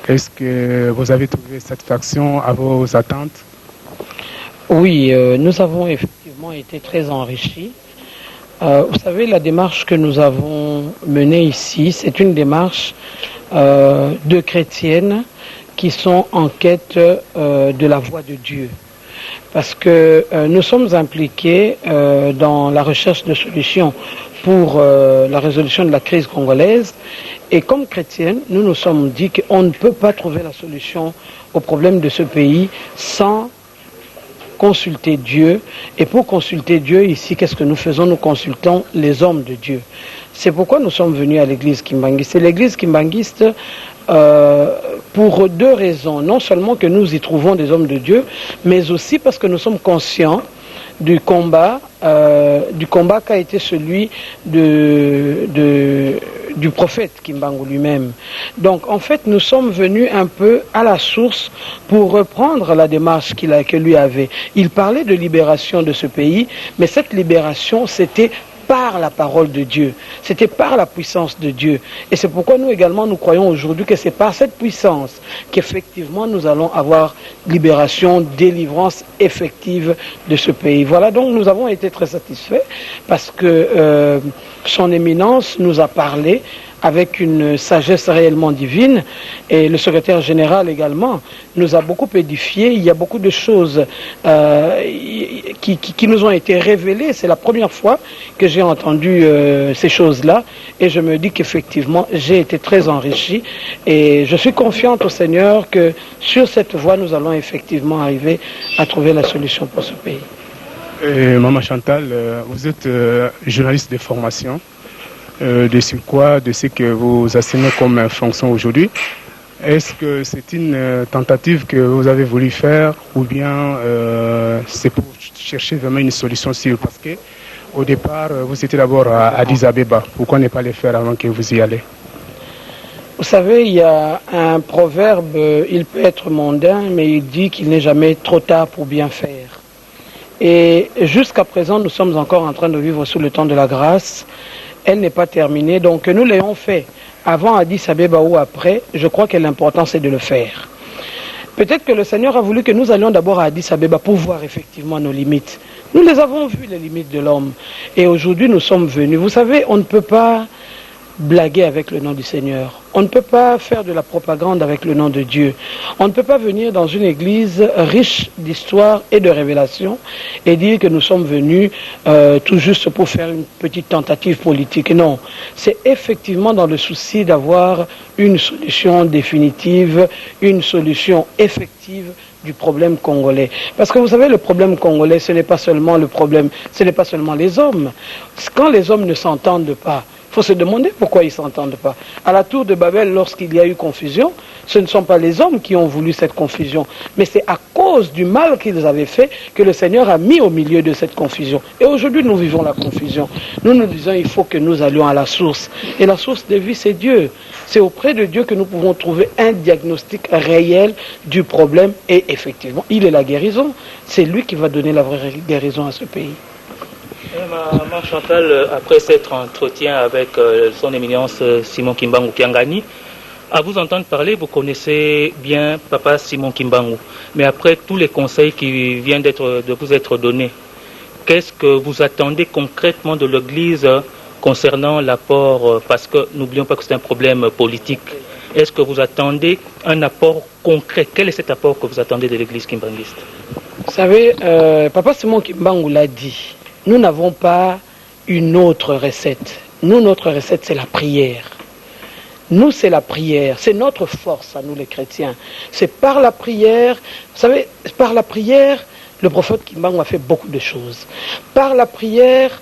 est-ce que vous avez trouvé satisfaction à vos attentes? Oui, nous avons effectivement été très enrichis. Vous savez, la démarche que nous avons menée ici, c'est une démarche de chrétiennes qui sont en quête de la voix de Dieu. Parce que nous sommes impliqués dans la recherche de solutions pour la résolution de la crise congolaise. Et comme chrétiennes, nous nous sommes dit qu'on ne peut pas trouver la solution au problème de ce pays sans consulter Dieu. Et pour consulter Dieu, ici, qu'est-ce que nous faisons? Nous consultons les hommes de Dieu. C'est pourquoi nous sommes venus à l'église kimbanguiste. C'est l'église kimbanguiste pour deux raisons. Non seulement que nous y trouvons des hommes de Dieu, mais aussi parce que nous sommes conscients du combat qu'a été celui du prophète Kimbangu lui-même. Donc en fait nous sommes venus un peu à la source pour reprendre la démarche que lui avait. Il parlait de libération de ce pays, mais cette libération c'était par la parole de Dieu, c'était par la puissance de Dieu. Et c'est pourquoi nous également nous croyons aujourd'hui que c'est par cette puissance qu'effectivement nous allons avoir libération, délivrance effective de ce pays. Voilà, donc nous avons été très satisfaits parce que son éminence nous a parlé avec une sagesse réellement divine, et le secrétaire général également nous a beaucoup édifiés. Il y a beaucoup de choses qui nous ont été révélées. C'est la première fois que j'ai entendu ces choses-là, et je me dis qu'effectivement j'ai été très enrichi, et je suis confiante au Seigneur que sur cette voie nous allons effectivement arriver à trouver la solution pour ce pays. Maman Chantal, vous êtes journaliste de formation, de surcroît de ce que vous assumez comme fonction aujourd'hui. Est-ce que c'est une tentative que vous avez voulu faire, ou bien c'est pour chercher vraiment une solution sûre? Parce que au départ, vous étiez d'abord à Addis Abeba. Pourquoi ne pas le faire avant que vous y allez? Vous savez, il y a un proverbe, il peut être mondain, mais il dit qu'il n'est jamais trop tard pour bien faire. Et jusqu'à présent, nous sommes encore en train de vivre sous le temps de la grâce. Elle n'est pas terminée, donc que nous l'ayons fait avant Addis Abeba ou après, je crois que l'important c'est de le faire. Peut-être que le Seigneur a voulu que nous allions d'abord à Addis Abeba pour voir effectivement nos limites. Nous les avons vues, les limites de l'homme. Et aujourd'hui, nous sommes venus. Vous savez, on ne peut pas blaguer avec le nom du Seigneur. On ne peut pas faire de la propagande avec le nom de Dieu. On ne peut pas venir dans une église riche d'histoire et de révélations et dire que nous sommes venus tout juste pour faire une petite tentative politique. Non, c'est effectivement dans le souci d'avoir une solution définitive, une solution effective du problème congolais. Parce que vous savez, le problème congolais, ce n'est pas seulement le problème, ce n'est pas seulement les hommes. Quand les hommes ne s'entendent pas, il faut se demander pourquoi ils ne s'entendent pas. À la tour de Babel, lorsqu'il y a eu confusion, ce ne sont pas les hommes qui ont voulu cette confusion, mais c'est à cause du mal qu'ils avaient fait que le Seigneur a mis au milieu de cette confusion. Et aujourd'hui, nous vivons la confusion. Nous nous disons, il faut que nous allions à la source. Et la source de vie, c'est Dieu. C'est auprès de Dieu que nous pouvons trouver un diagnostic réel du problème. Et effectivement, il est la guérison. C'est lui qui va donner la vraie guérison à ce pays. Maman Chantal, après cet entretien avec son éminence Simon Kimbangu Kiangani, à vous entendre parler, vous connaissez bien Papa Simon Kimbangu. Mais après tous les conseils qui viennent de vous être donnés, qu'est-ce que vous attendez concrètement de l'Église concernant l'apport, parce que n'oublions pas que c'est un problème politique. Est-ce que vous attendez un apport concret? Quel est cet apport que vous attendez de l'Église kimbanguiste? Vous savez, Papa Simon Kimbangu l'a dit. Nous n'avons pas une autre recette. Nous, notre recette, c'est la prière. Nous, c'est la prière. C'est notre force à nous, les chrétiens. C'est par la prière. Vous savez, par la prière, le prophète Kimbangu a fait beaucoup de choses. Par la prière,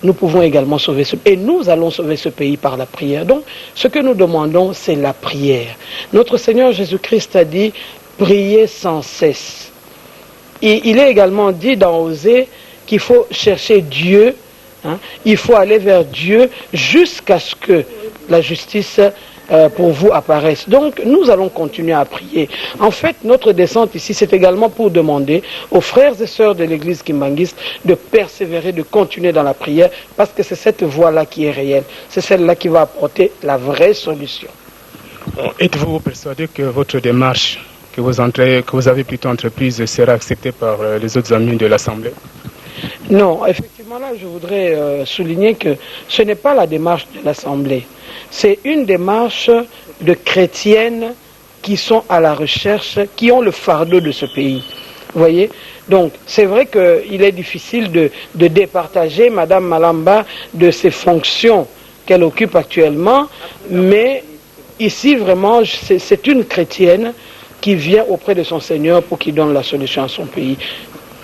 nous pouvons également sauver ce pays. Et nous allons sauver ce pays par la prière. Donc, ce que nous demandons, c'est la prière. Notre Seigneur Jésus-Christ a dit, priez sans cesse. Et il est également dit dans Osée, qu'il faut chercher Dieu, il faut aller vers Dieu jusqu'à ce que la justice pour vous apparaisse. Donc nous allons continuer à prier. En fait, notre descente ici, c'est également pour demander aux frères et sœurs de l'église kimbanguiste de persévérer, de continuer dans la prière, parce que c'est cette voie-là qui est réelle. C'est celle-là qui va apporter la vraie solution. Êtes-vous persuadé que votre démarche que vous avez plutôt entreprise sera acceptée par les autres amis de l'Assemblée? Non, effectivement, là, je voudrais souligner que ce n'est pas la démarche de l'Assemblée. C'est une démarche de chrétiennes qui sont à la recherche, qui ont le fardeau de ce pays. Vous voyez? Donc, c'est vrai qu'il est difficile de départager Madame Malamba de ses fonctions qu'elle occupe actuellement, mais ici, vraiment, c'est une chrétienne qui vient auprès de son Seigneur pour qu'il donne la solution à son pays.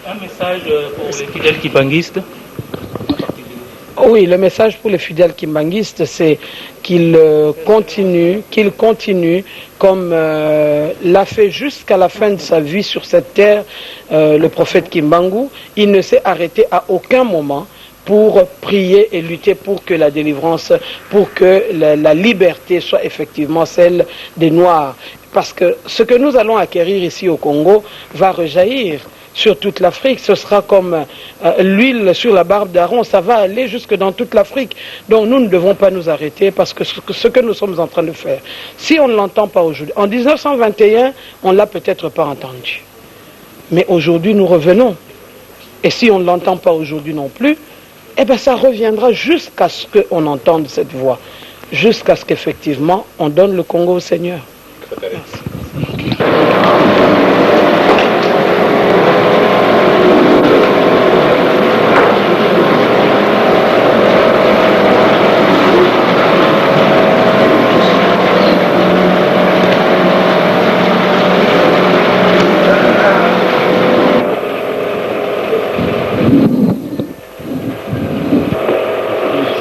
Un message pour les fidèles kimbanguistes? Oui, le message pour les fidèles kimbanguistes, c'est qu'ils continuent comme l'a fait jusqu'à la fin de sa vie sur cette terre le prophète Kimbangu. Il ne s'est arrêté à aucun moment pour prier et lutter pour que la délivrance, pour que la liberté soit effectivement celle des Noirs. Parce que ce que nous allons acquérir ici au Congo va rejaillir sur toute l'Afrique. Ce sera comme l'huile sur la barbe d'Aaron, ça va aller jusque dans toute l'Afrique. Donc nous ne devons pas nous arrêter, parce que ce que nous sommes en train de faire, si on ne l'entend pas aujourd'hui, en 1921, on ne l'a peut-être pas entendu. Mais aujourd'hui, nous revenons. Et si on ne l'entend pas aujourd'hui non plus, eh bien ça reviendra jusqu'à ce qu'on entende cette voix. jusqu'à ce qu'effectivement on donne le Congo au Seigneur.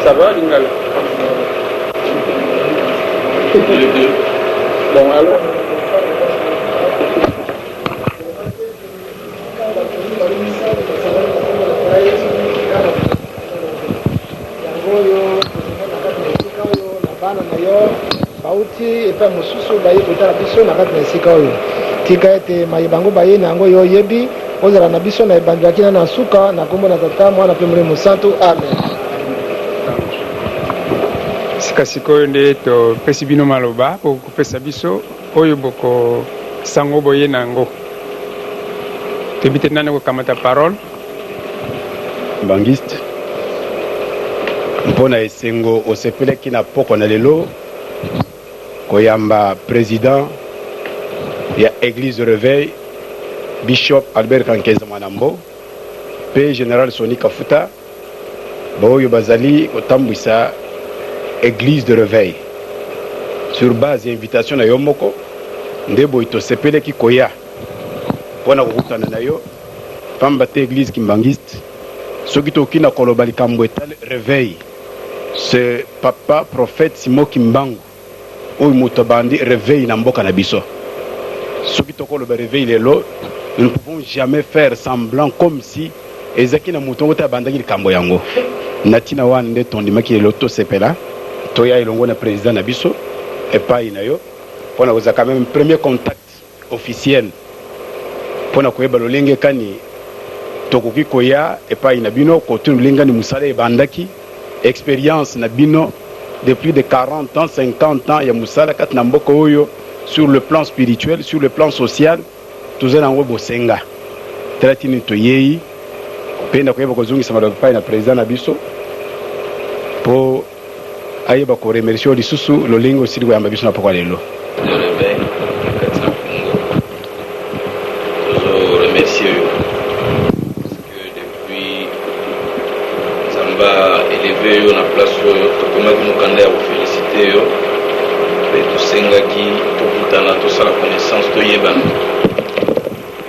Ça va, Lingala? Bon, alors. bauti epa mosusu baye kotala biso na kati na esika oyo tika ete mayebango baye na yango yo oyebi ozala na biso na ebandeli kina na suka na kombo na tata mwana mpe molimo santu amen. Sikasikoyo nde topesi bino maloba bokopesa biso oyo bokosango boye nango toyebi te nani kokamata parole. Mbangiste mpona esengo osepelaki na poko na lelo koyamba président ya église de réveil bishop Albert Kankeza Mwanambo pe général Soni Kafuta baoyo bazali kotambwisa église de réveil sur base ya invitation na yo moko nde boyi tosepelaki koya mpona kokutana na yo pamba te église Kimbangiste soki toki na koloba likambo etali réveil ce papa prophète Simon Kimbangu oyo moto abandi réveil na mboka na biso soki tokoloba réveil lelo nous ne pouvons jamais faire semblant comme si ezaki na moto ngo te abandaki likambo yango na ntina wana nde tondimaki lelo tosepela toya elongo na président na biso epai na yo mpona kozala quand même premier contact officiel mpona koyeba lolenge kani tokoki koya epai na bino kotuna lolengani mosala ebandaki expérience na bino depuis de 40 ans 50 ans ya mosala kati na mboka oyo sur le plan spirituel sur le plan social toza nango bosenga tala tini toyei mpe na koyeba kozongisa maloba epai na président na biso mpo ayeba koremercie oyo lisusu lolenge osili koyamba biso na pokwa lelo. élevé yo na place oyo tokomaki mokanda ya kofélicité yo mpe tosengaki tokutana tosala connaissance toyebana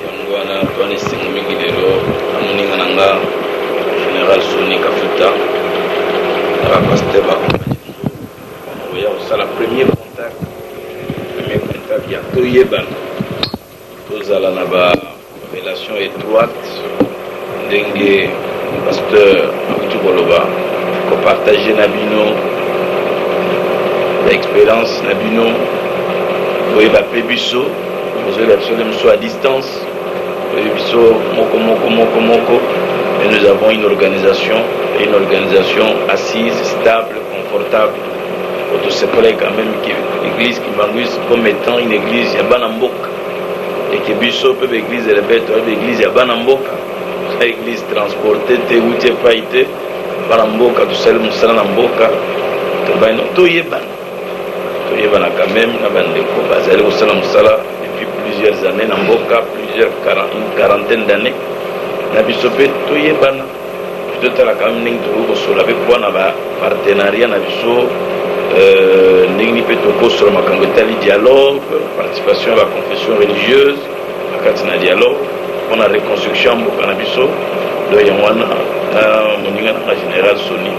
yango wana towana esengo mingi lelo na moninga na nga général Soni Kafuta na bapaster bakompani oya kosala premier contact ya toyebana tozala na barelation étroite ndenge pasteur akuti koloba kopartage na bino l'expérience na bino boyeba mpe biso bozoyeba biso nde mosu à distance boyeba biso moko et nous avons une organisation assise, stable, confortable otosepelai quand même que l'église Kimbanguiste comme étant une église ya bana mboka et que biso mpe baéglise elebete oyebi église ya bana mboka église transportée te uti epai te bana mboka tosali mosala na mboka tobaino toyebana quand même na bandeko bazali kosala mosala depuis plusieurs années na mboka une quarantaine d'années na biso mpe toyebana totala quand même ndenge tokoki kosola mpe mpo na bapartenariat na biso ndenge mpe tokosola makambo etali dialogue participation ya baconfession religieuse na kati na dialogue mpona reconstruction ya mboka na biso do yango wana na moninga nanga général Soni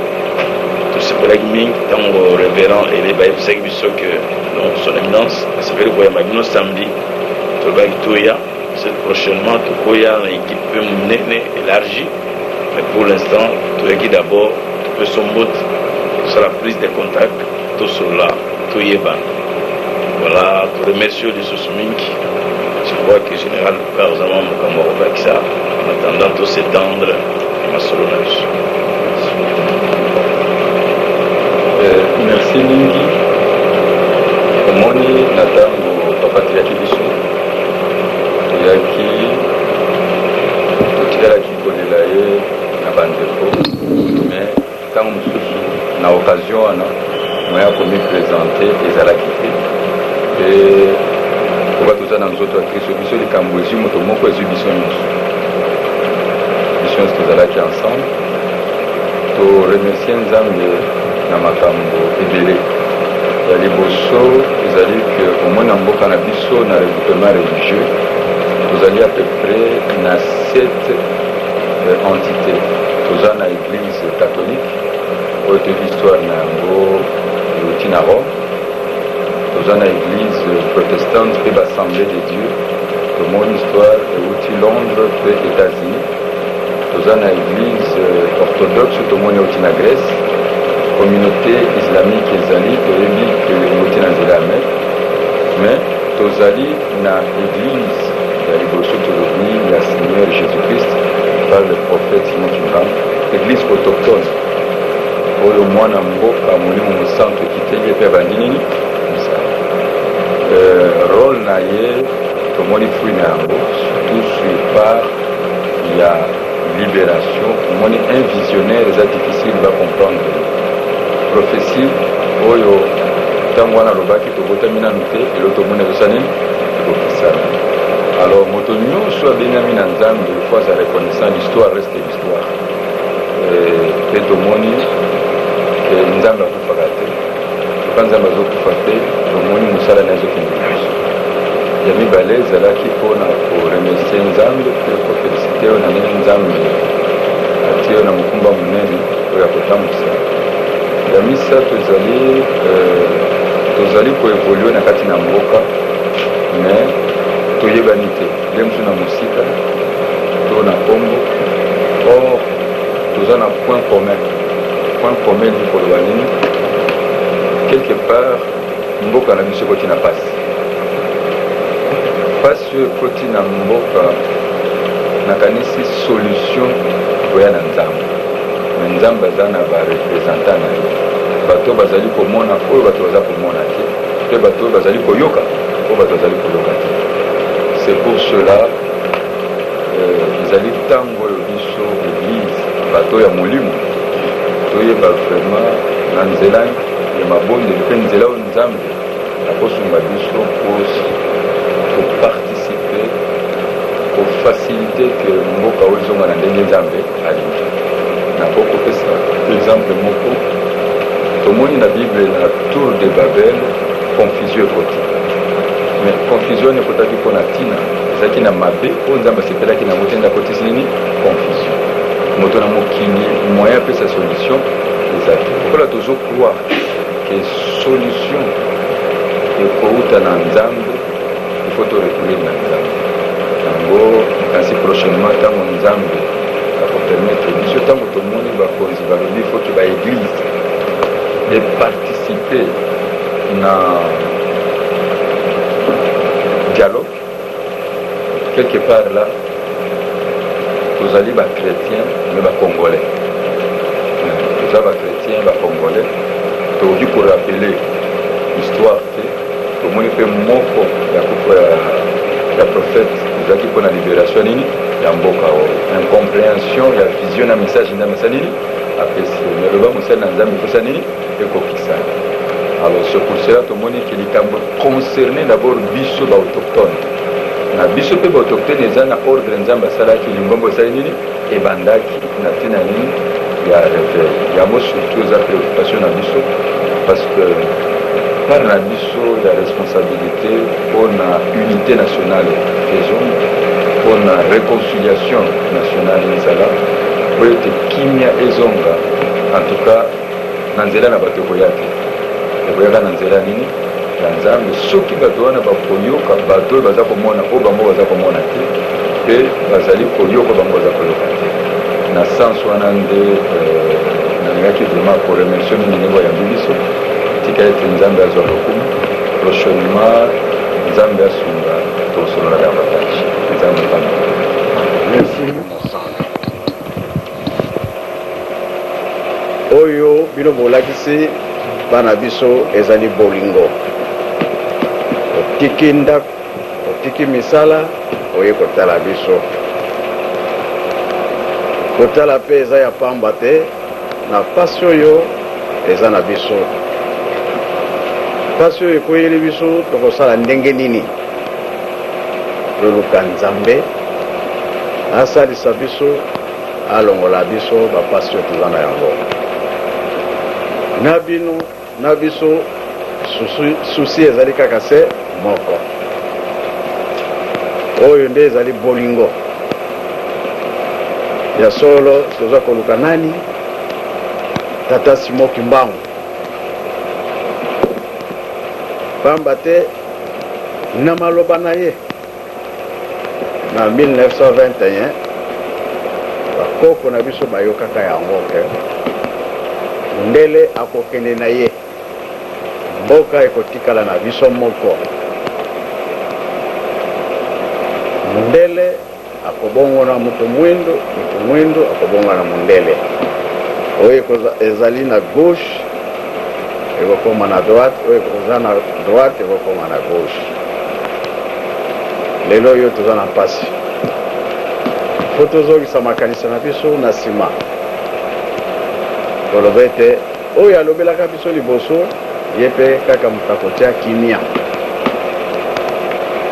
tosepelaki mingi ntango révérend ele bayebisaki biso ke donc son éminence asepeli koyamba bino samedi tolobaki toya cette prochainement tokoya na équipe mpe monene élargie mais pour l'instant toyaki d'abord topeso mbote tosala prise de contact tosolola toyebana voilà toremercie lisusu mingi. Je crois que général Barzama Mokambo Baksa en attendant tout s'étendre à ma solonage. Merci mingi. Omoni natango papatriaki biso toyaki totikalaki kolela ye na bandeko mais ntango mosusu na occasion wana moya komi présente ezalaki te e koba toza na nzoto ya kristo biso likambo ezwi moto moko ezwi biso nyonso tozalaki ensemble toremercie nzambe na makambo ebele ya liboso ezali ke omoi na mboka na biso na regroupement religieux tozali à peu près na 7 entités toza na église catholique oyo toyebi histoire na yango euti na Rome toza na église protestante mpe bassemblée de dieu tomoni histoire euti Londres mpe États-Unis toza na église orthodoxe tomoni euti na Grèce communauté islamique ezali toyebi ke euti na nzela ya Mecque mais tozali na église ya liboso tolobi ya Seigneur Jésus-Christ par le prophète Simon Kimbangu église autochtone oyo mwana mboka molimo mosantu ekiteli epe abandi nini misala rôle na ye tomoni fruit na yango surtout sur part ya libération omoni un visionnaire eza difficile va comprendre prophétie oyo ntango wana alobaki tobotami nanu te elo tomoni ezosa nini ekokisana alors moto nyonso abengami na nzambe fois aza reconnaissant l'histoire reste l'histoire mpe tomoni nzambe akufaka te soka nzambe azokufa te tomoni mosala na ezokende biso ya mibale ezalaki mpona koremercie nzambe mpe kofelicite oyo na ndenge nzambe atie oyo na mokumba monene oyo ya kotambwisa ya misato ezali tozali koevolue na kati na mboka mais toyebani te ye mosu na mosika to na kombo or toza na point commun ni koloba nini quelque part mboka na biso ekoti na pasi oyo ekoti na mboka nakanisi solution koya na nzambe me nzambe aza na barepresentant na ye bato bazali komona oyo bato baza komona te mpe bato oyo bazali koyoka oyo bato bazali koyoka te c'est pour cela ezali ntango oyo biso église bato ya molimo toyeba vraiment na nzela ya mabondeli mpe nzela oyo nzambe akosunga biso koparticipe kofacilite ke mboka oyo ezonga na ndenge nzambe alingi nakokopesa exemple moko tomoni na bible na tour de babel confusion ekoti mais confusion ekotaki mpo na ntina ezalaki na mabe oyo nzambe asepelaki nango te nde akotisi nini confusion moto na mokili moyen apesa solution ezalaki okola tozokroire ke solution ekouta na nzambe ifo torecourir na nzambe yango kasi prochainement ntango nzambe akopermettre biso ntango tomoni bakonzi balobi ifoki baeglise eparticipe na dialogue quelque part là tozali bachrétien me bacongolais toza bachrétien bacongolais tokoki korapele histoire te tomoni mpe moko ya kufa ya prophète ezalaki mpona libération nini ya mboka oyo incompréhension ya vision na message nzambe asa nini apesi meloba mosali na nzambe ekosa nini ekokisana alors c'est pour cela tomoni ke likambo concerne d'abord biso baautochtone na biso mpe baautochtone eza na ordre nzambe asalaki lingombo esali nini ebandaki na ntina nini ya réveil yango surtout eza préoccupation na biso parce que par na biso ya responsabilité mpona unité nationale faisons mpona réconciliation nationale ezala po ete kimia ezonga en tout cas na nzela na bato ekoya te ekoyaka na nzela nini ya nzambe soki bato wana bakoyoka bato oyo baza komona oyo bango baza komona te mpe bazali koyoka bango baza koyoka te na sens wana nde nalingaki vraiment koremercie mingi ndenge oyambi biso tika ete nzambe azwa lokumu prochainement nzambe asunga tosolola davantage nzambe pamba oyo bino bolakisi bana biso ezali bolingo otiki ndako otiki misala oye kotala biso kotala mpe eza ya pamba te na pasi oyo eza na biso pasi oyo ekoyeli biso tokosala ndenge nini toluka nzambe asalisa biso alongola biso bapasi oyo toza na yango na bino na biso susi ezali kaka se moko oyo nde ezali bolingo ya solo toza koluka nani tata Simon Kimbangu pamba te na maloba na ye na 1921 bakoko na biso bayokaka yango ke ndele akokende na ye mboka ekotikala na biso moko mundele akobongona mutu mwindu akobongona mundele oyo ezali na gauche ekokoma na droite oyo ekoza na droite ekokoma na gauche lelo oyo toza na mpasi fo tozongisa makanisi na biso na nsima toloba ete oyo alobelaka biso liboso ye mpe kaka moto akotia kimia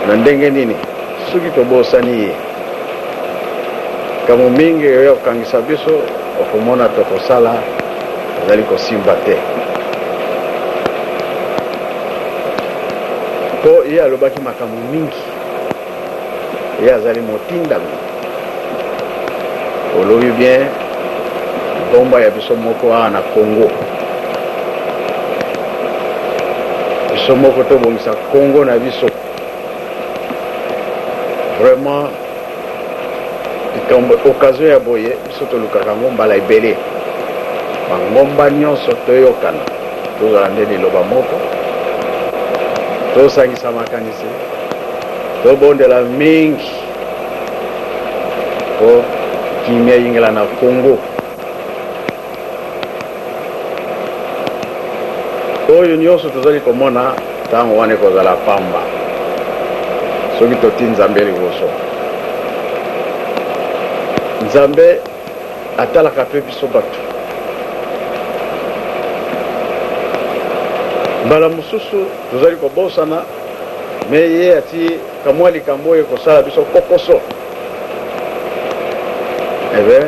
na ndenge nini soki tobosani ye kamo mingi oyo akokangisa biso okomona tokosala ezali kosimba te mpo ye alobaki makambo mingi ye azali motindami olobi bien bomba ya biso moko awa na Congo biso moko tobongisa Congo na biso vraiment occasion ya boye biso tolukaka yango mbala ebele bangomba nyonso toyokana tozala nde liloba moko tosangisa makanisi tobondela mingi po kimia yingela na Congo oyo nyonso tozali komona ntango wana ekozala pamba soki toti nzambe liboso nzambe atalaka mpe biso bato mbala mosusu tozali kobosana me ye ati kamwa likambo oyo ekosala biso kokoso ebe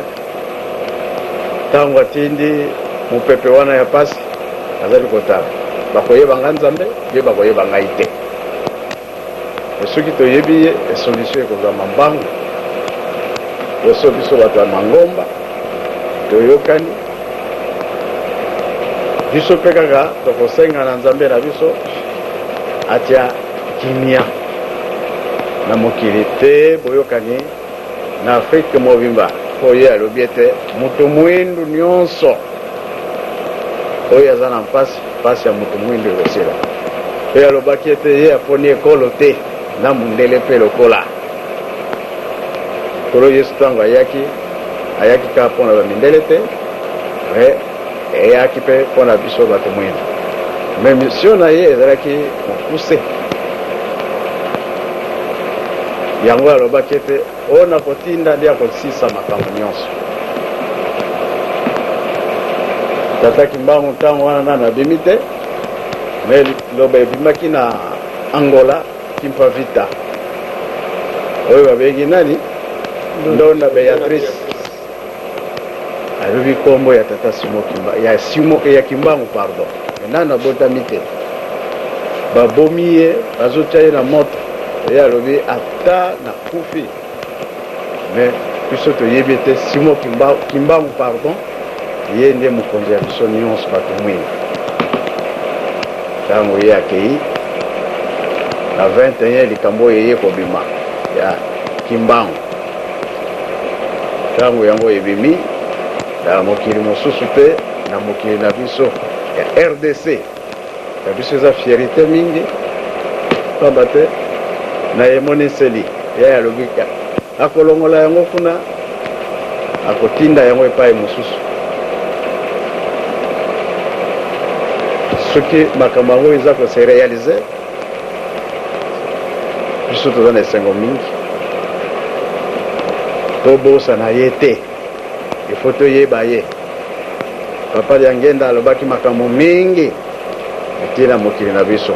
ntango atindi mopepe wana ya pasi azali kotala bakoyebanga nzambe ye bakoyeba ngai te soki toyebi ye esolution ekozama mbangu oso biso bato ya mangomba toyokani biso mpe kaka tokosenga na nzambe na biso atia kimia na mokili te boyokani na Afrique mobimba po ye alobi ete moto mwindu nyonso oyo aza na mpasi ya moto mwindu ekosila pe alobaki ete ye aponi ekolo te na mundele mpe lokola kolo yesu ntango ayaki kaka mpona bamindele te eyaki mpe mpona biso bato mwindu me misio na ye ezalaki mokuse yango alobaki ete oyo nakotinda nde akosisa makambo nyonso tata Kimbangu ntango wana nana abimi te me loba ebimaki na Angola Kimpa Vita oyo babengi nani Ndonda Beatrice alobi kombo ya tata ya Kimbangu pardon nana abotami te babomi ye bazotia ye na moto ye alobi ata na kufi me biso toyebi ete Simon Kimbangu pardon ye nde mokonzi ya biso nyonso bato mwini ntango ye akei na 21 likambo oyo eye kobima ya Kimbangu ntango yango ebimi na mokili mosusu mpe na mokili na biso ya RDC ya biso eza fierité mingi pamba te na emoniseli ye alobi akolongola yango kuna akotinda yango epai mosusu soki makambo yango eza kose réalize biso toza na esengo mingi tobosana ye te ifo toyeba ye papa ya ngenda alobaki makambo mingi tina mokili na biso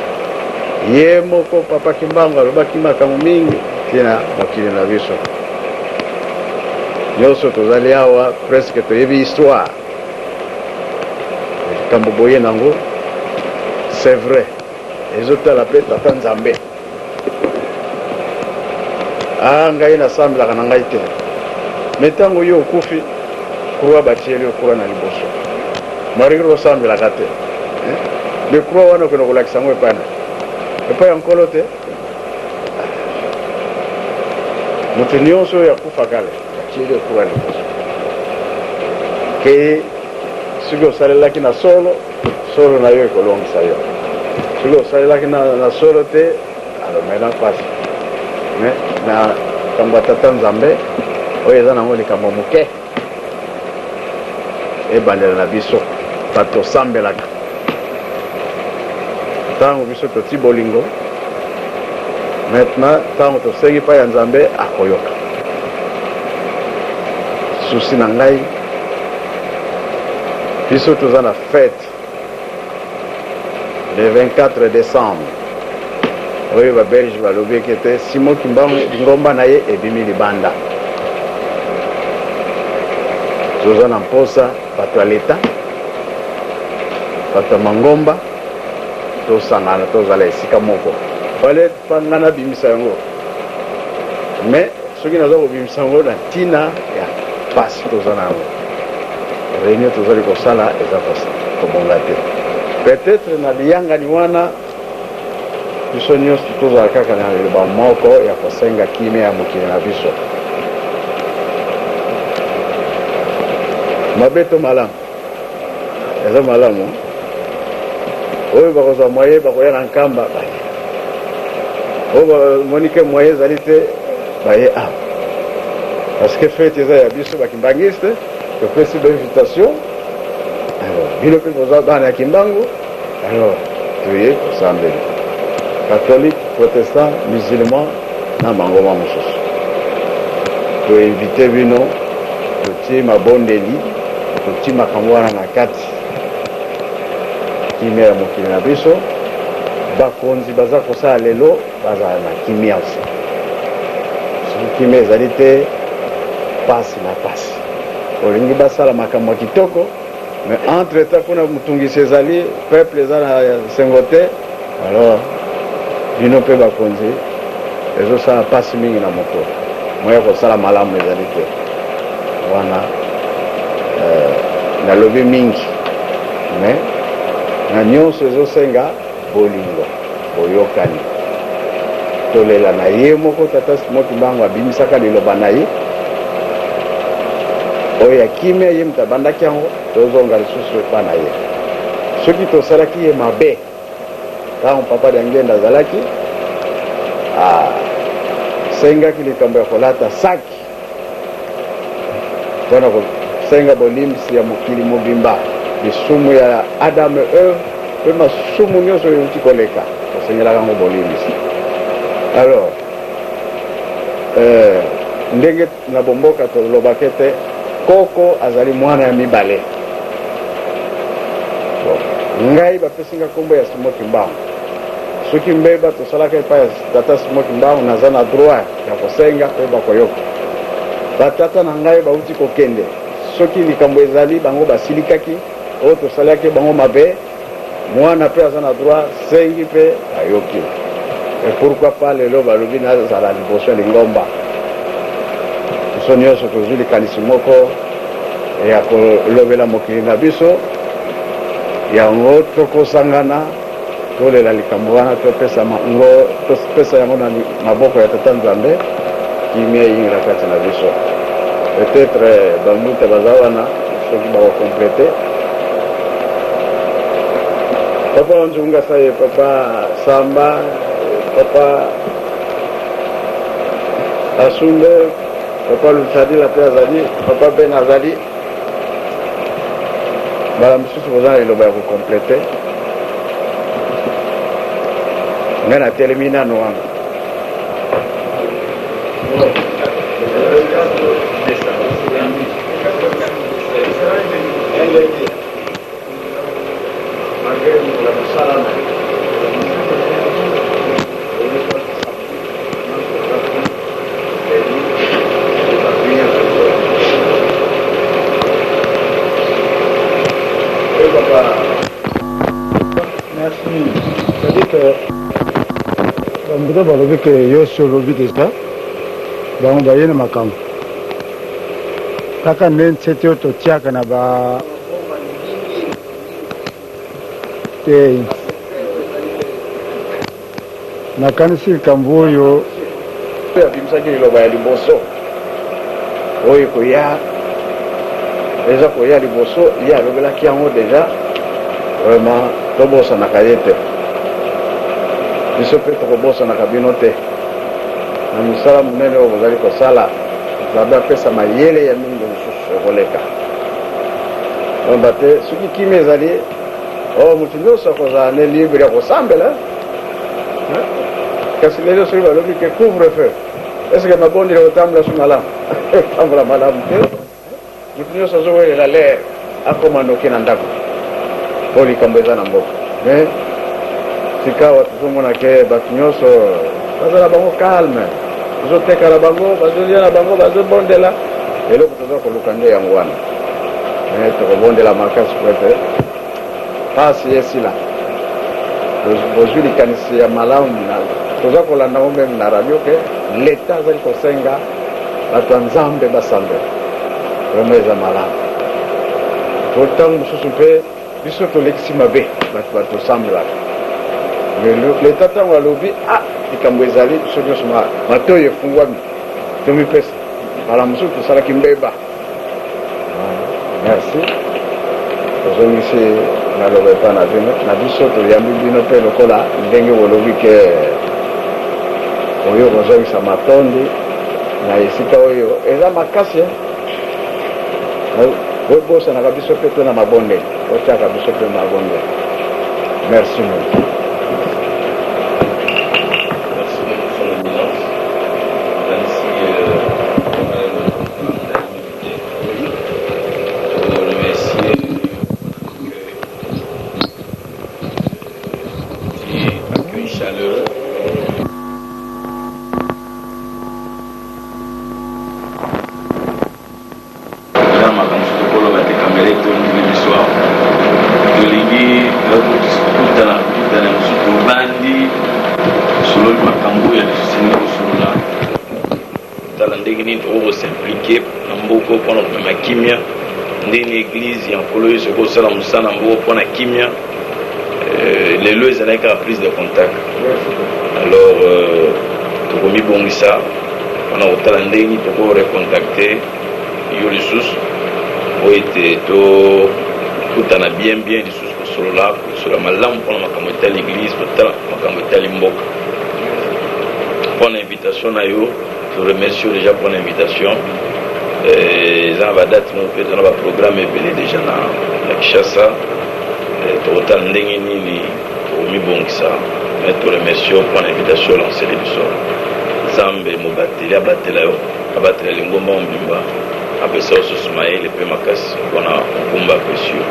ye moko papa Kimbangu alobaki makambo mingi tina mokili na biso nyonso tozali awa presque toyebi histoire likambo boye nango c'est vrai ezotala mpe tata Nzambe ngai nasambelaka na ngai te me ntango yo okufi kura batieli okura na liboso marikiri osambelaka te me kura wana okende kolakisa ngo epai ya nkolo te moto nyonso oyo akufa kale batieli okura liboso ke soki osalelaki na solo na yo ekolongisa yo soki osalelaki na solo te alomela mpasi na likambo ya tata Nzambe oyo eza nango likambo moke ebandela na biso bato osambelaka ntango biso toti bolingo maintenant ntango tosengi epai ya Nzambe akoyoka susi na ngai biso toza na fête le 24 décembre oyo babelge balobeki ete Simon Kimbangu ngomba na ye ebimi libanda toza na mposa bato ya leta bato ya mangomba tosangana tozala esika moko fale nga nabimisa yango me soki naza kobimisa yango na ntina ya pasi toza na yango réunion tozali kosala eza kobonga te peut-être na liyangani wana biso nyonso tozala kaka na liloba moko ya kosenga kimia ya mokili na biso mabe to malamu eza malamu oyo bakozwa moye bakoya na nkamba baye oyo bamonike moye ezali te baye awa parce que fete eza ya biso bakimbangiste topesi bainvitation alors bino mpe boza bana ya Kimbangu alors toye kosambela catholique, protestant, musulman na mangoma mosusu toinvite bino totie mabondeli totie makambo wana na kati kimia ya mokili na biso bakonzi baza kosala lelo bazala na kimia osi soki kimia ezali te pasi na pasi olingi basala makambo ya kitoko mais entre temps kuna motungisi ezali peuple eza na sengo te alors bino mpe bakonzi ezosala pasi mingi na moto moya kosala malamu ezali te wana nalobi mingi mais na nyonso ezosenga bolingo boyokani tolela na ye moko tata Simon Kimbangu abimisaka liloba na ye oyo ya kimia ye moto abandaki yango tozonga lisusu epa na ye soki tosalaki ye mabe ntango papa Liangenda azalaki asengaki likambo ya kolata saki mpona kosenga bolimbisi ya mokili mobimba lisumu ya Adamu Eve mpe masumu nyonso euti koleka kosengelaka yango bolimbisi alors ndenge na bomboka tolobaki ete koko azali mwana ya mibale ngai bapesinga nkombo ya Simon Kimbangu soki mbeba tosalaka epai ya tata Simon Kimbangu naza na droit ya kosenga mpe bakoyoka batata na ngai bauti kokende soki likambo ezali bango basilikaki oyo tosalaki bango mabe mwana mpe aza na droit sengi mpe ayoki et pourquoi pas lelo balobi nazala liboso ya lingomba biso nyonso tozwi likanisi moko ya kolobela mokili na biso yango tokosangana tolela likambo wana topesa yango na maboko ya tata Nzambe kimia yingila kati na biso peut-être bamute baza wana soki bakokomplete papa Nzunga saye papa Samba papa Asumbe papa Lusadila mpe azali papa Ben azali mbala mosusu boza na liloba ya kokomplete ngai natelemi nano wana malgré la Merci. C'est-à-dire que on va lever que yo sur le but déjà. Donc on va y aller makambo. Kaka nensete yo totiaka na ba te nakanisi likambo oyo abimisaki liloba ya liboso oyo koya eza koya liboso ye alobelaki yango deja vraiment tobosanaka ye te biso mpe tokobosanaka bino te na mosala monene oyo bozali kosala nzambe apesa mayele ya mingi mosusu ekoleka omba te soki kimi ezali motu nyonso akozala ne libre ya kosambela kasi lelo soki balobi ke couvre feu estce mabondeli kotambola so malamu otambola malamu te motu nyonso azowelela le akoma noki na ndako po likambo eza na mboka mais sikawa tozomona ke bato nyonso bazala bango calme bazoteka na bango bazolia na bango bazobondela eloko toza koluka nde yango wana mais tokobondela makasi po ete pasi esila bozwi likanisi ya malamu toza kolanda ngo meme na radio ke leta azali kosenga bato ya nzambe basambela vraiment eza malamu po ntango mosusu mpe biso tolekisi mabe bato batosambelaka leta ntango alobi likambo ezali biso nyonso matoyo efungwami tomipesa mbala mosusu tosalaki mbeba merci tozongisi naloba epa na bino na biso toyambi bino mpe lokola ndenge bolobi ke oyo kozongisa matondi na esika oyo eza makasi obosanaka biso mpe to na mabondeli otiaka biso mpe mabondeli merci beaucoup. ndenge église ya nkolo oyo soki osala mosala moko mpona kimia lelo ezalaki kaka prise de contact alors tokomibongisa mpona kotala ndenge tokorecontacte yo lisusu po ete tokutana bien lisusu kosolola malamu mpona makambo etali église kotala makambo etali mboka mpona invitation na yo toremercie yo déjà mpona invitation eza na badate moko mpe tona baprogramme ebele deja na Kinshasa tokotala ndenge nini tokomibongisa me toremercie yo mpona invitation lancele biso nzambe mobateli abatela yo abatela lingomba mobimba apesa yo susu mayele mpe makasi mpona mokumba apesi yo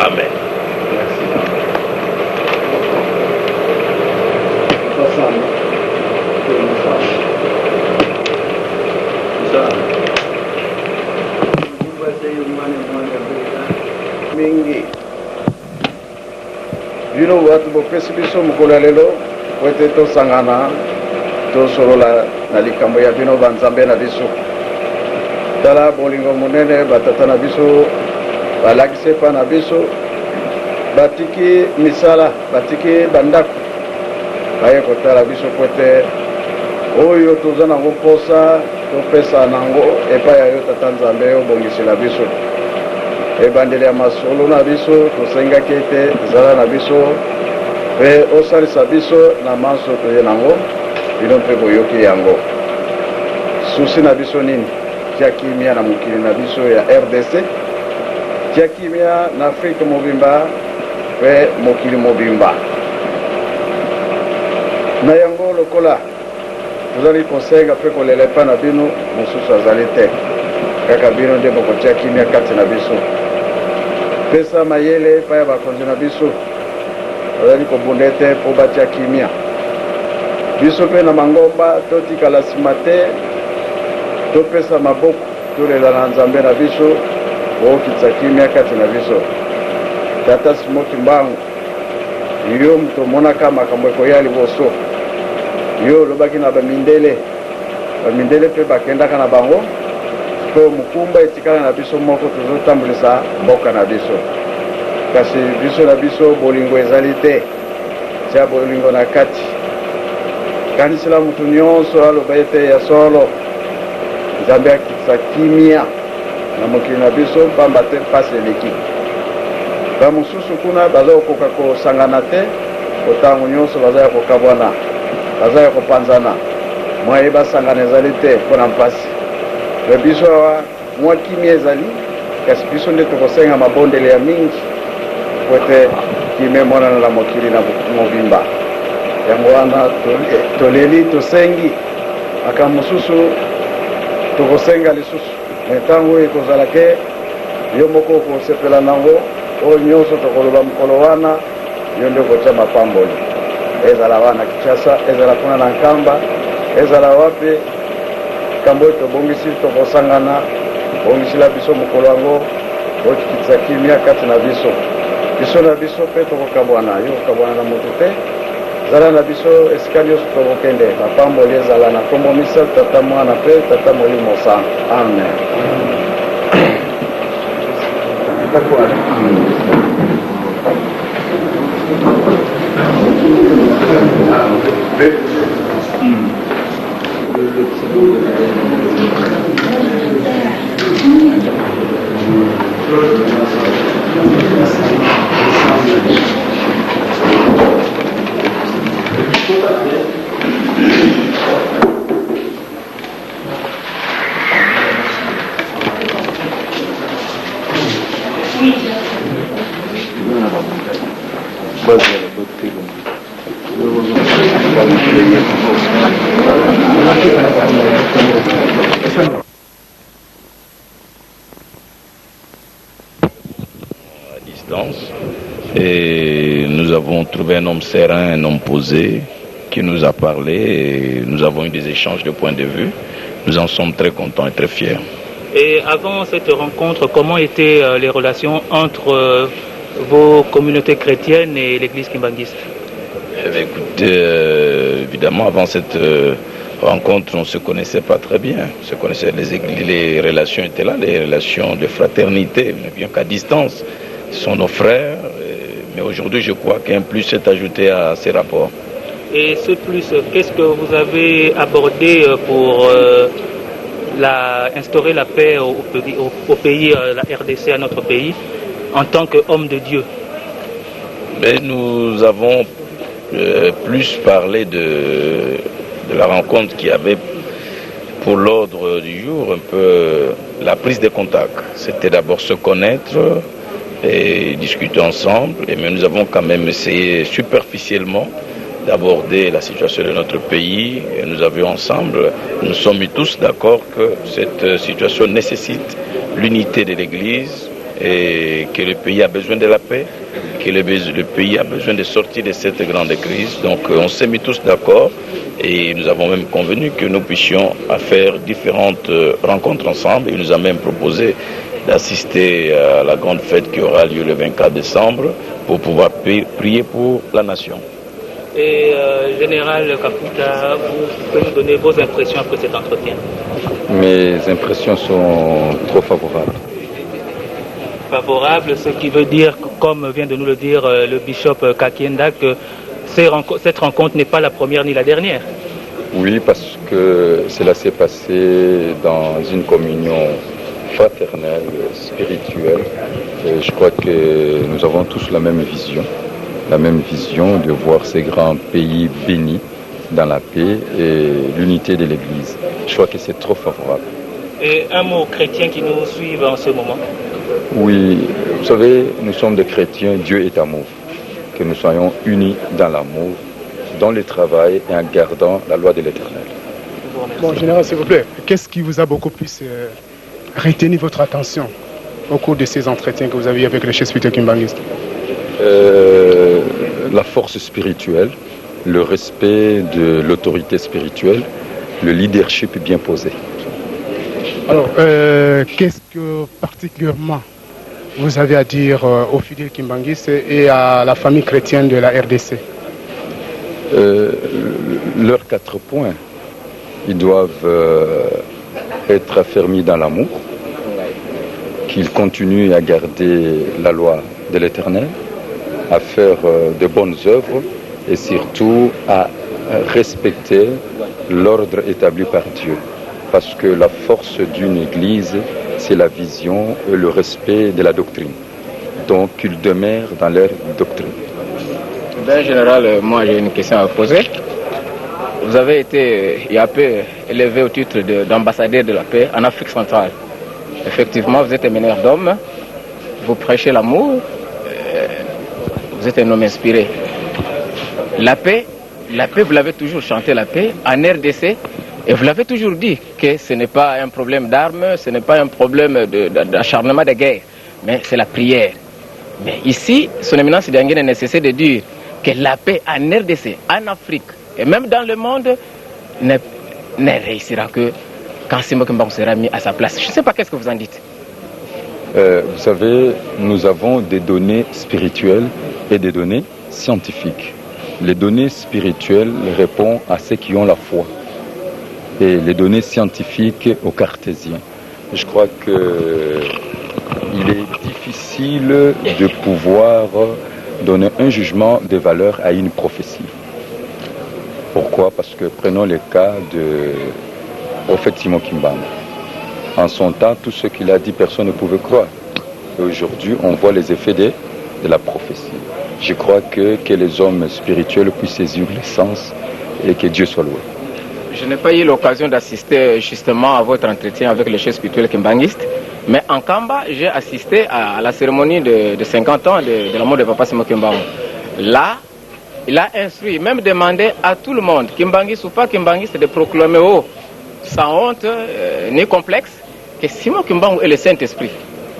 amen. mingi bino bato bopesi biso mokolo ya lelo po ete tosangana tosolola na likambo ya bino banzambe na biso tala bolingo monene batata na biso balakisi epa na biso batiki misala batiki bandako baye kotala biso po ete oyo toza nango mposa topesa nango epai ya yo tata nzambe obongisela biso ebandeli ya masolo na biso tosengaki ete ezala na biso mpe osalisa biso na manso toye nango bino mpe boyoki yango susi na biso nini tia kimia na mokili na biso ya RDC tia kimia na Afrika mobimba mpe mokili mobimba na yango lokola tozali kosenga mpe kolela epai na bino mosusu azali te kaka bino nde bokotia kimia kati na biso pesa mayele epai ya bakonzi na biso bazali kobunda ete mpo batia kimia biso mpe na mangomba totikala nsima te topesa maboko tolela na nzambe na biso okitisa kimia kati na biso tata Simo Kimbangu yo moto monaka makambo ekoya liboso yo olobaki na bamindele mpe bakendaka na bango mpo mokumba etikala na biso moko tozotambulisa mboka na biso kasi biso na biso bolingo ezali te tia bolingo na kati kanisela motu nyonso aloba ete ya solo nzambe akitisa kimia na mokili na biso pamba te mpasi eleki bamosusu kuna baza kokoka kosangana te kotango nyonso baza ya kokabwana baza ya kopanzana mwa basangana ezali te mpona mpasi me biso awa mwa kimia ezali kasi biso nde tokosenga mabondele ya mingi po ete kimia emonana na mokili na mobimba yango wana toleli tosengi makambo mosusu tokosenga lisusu me ntango ekozala ke yo moko okosepela nango oyo nyonso tokoloba mokolo wana yo nde okotya mapamboli ezala wana Kinshasa ezala kuna na Nkamba ezala wapi kambo tobongisi tokosangana bongisila biso mokolo yango okikitisa kimia kati na biso na biso mpe tokokabwana yo okabwana na motu te zala na biso esika nyonso tokokende mapamboli ezala na kombo misato tata mwana mpe tata molimo sango amen. À distance, et nous avons trouvé un homme serein, un homme posé qui nous a parlé et nous avons eu des échanges de points de vue. Nous en sommes très contents et très fiers. Et avant cette rencontre, comment étaient les relations entre vos communautés chrétiennes et l'église kimbanguiste? Eh bien, écoutez, évidemment, avant cette rencontre, on ne se connaissait pas très bien. On se connaissait, les relations étaient là, les relations de fraternité, bien qu'à distance. Ce sont nos frères, mais aujourd'hui, je crois qu'un plus s'est ajouté à ces rapports. Et ce plus, qu'est-ce que vous avez abordé pour instaurer la paix au pays, la RDC, à notre pays, en tant qu'homme de Dieu? Mais nous avons plus parlé de la rencontre qui avait pour l'ordre du jour un peu la prise de contact. C'était d'abord se connaître et discuter ensemble, mais nous avons quand même essayé superficiellement d'aborder la situation de notre pays. Et nous avions ensemble, nous sommes tous d'accord que cette situation nécessite l'unité de l'Église et que le pays a besoin de la paix, que le pays a besoin de sortir de cette grande crise. Donc on s'est mis tous d'accord et nous avons même convenu que nous puissions faire différentes rencontres ensemble. Il nous a même proposé d'assister à la grande fête qui aura lieu le 24 décembre pour pouvoir prier pour la nation. Et Général Kaputa, vous pouvez nous donner vos impressions après cet entretien? Mes impressions sont trop favorables. Favorable, ce qui veut dire, comme vient de nous le dire le bishop Kakienda, que cette rencontre n'est pas la première ni la dernière. Oui, parce que cela s'est passé dans une communion fraternelle, spirituelle. Et je crois que nous avons tous la même vision de voir ces grands pays bénis dans la paix et l'unité de l'Église. Je crois que c'est trop favorable. Et un mot aux chrétiens qui nous suivent en ce moment? Oui, vous savez, nous sommes des chrétiens, Dieu est amour. Que nous soyons unis dans l'amour, dans le travail et en gardant la loi de l'Éternel. Bon, Général, s'il vous plaît, qu'est-ce qui vous a beaucoup plus retenu votre attention au cours de ces entretiens que vous avez eu avec le chef spirituel kimbanguiste? La force spirituelle, le respect de l'autorité spirituelle, le leadership bien posé. Alors, qu'est-ce que particulièrement vous avez à dire aux fidèles kimbanguistes et à la famille chrétienne de la RDC? Leurs 4 points, ils doivent être affermis dans l'amour, qu'ils continuent à garder la loi de l'Éternel, à faire de bonnes œuvres et surtout à respecter l'ordre établi par Dieu. Parce que la force d'une église, c'est la vision et le respect de la doctrine. Donc qu'ils demeurent dans leur doctrine. En général, moi j'ai une question à poser. Vous avez été élevé au titre d'ambassadeur de la paix en Afrique centrale. Effectivement, vous êtes un meneur d'hommes, vous prêchez l'amour, vous êtes un homme inspiré. La paix, vous l'avez toujours chanté, la paix, en RDC, et vous l'avez toujours dit que ce n'est pas un problème d'armes, ce n'est pas un problème d'acharnement de guerre, mais c'est la prière. Mais ici, son éminence Dianguène n'est cessé de dire que la paix en RDC, en Afrique, et même dans le monde, ne réussira que quand Simon Kimbangu sera mis à sa place. Je ne sais pas qu'est-ce que vous en dites. Vous savez, nous avons des données spirituelles et des données scientifiques. Les données spirituelles répondent à ceux qui ont la foi et les données scientifiques aux cartésiens. Je crois qu'il est difficile de pouvoir donner un jugement de valeur à une prophétie. Pourquoi? Parce que prenons le cas de prophète Simon Kimbangu. En son temps, tout ce qu'il a dit, personne ne pouvait croire. Et aujourd'hui, on voit les effets de la prophétie. Je crois que les hommes spirituels puissent saisir l'essence et que Dieu soit loué. Je n'ai pas eu l'occasion d'assister justement à votre entretien avec le chef spirituel kimbanguiste, mais en Kamba, j'ai assisté à la cérémonie de 50 ans de la mort de Papa Simon Kimbangu. Là, il a instruit, même demandé à tout le monde, kimbanguiste ou pas kimbanguiste, de proclamer haut, sans honte ni complexe, que Simon Kimbangu est le Saint-Esprit.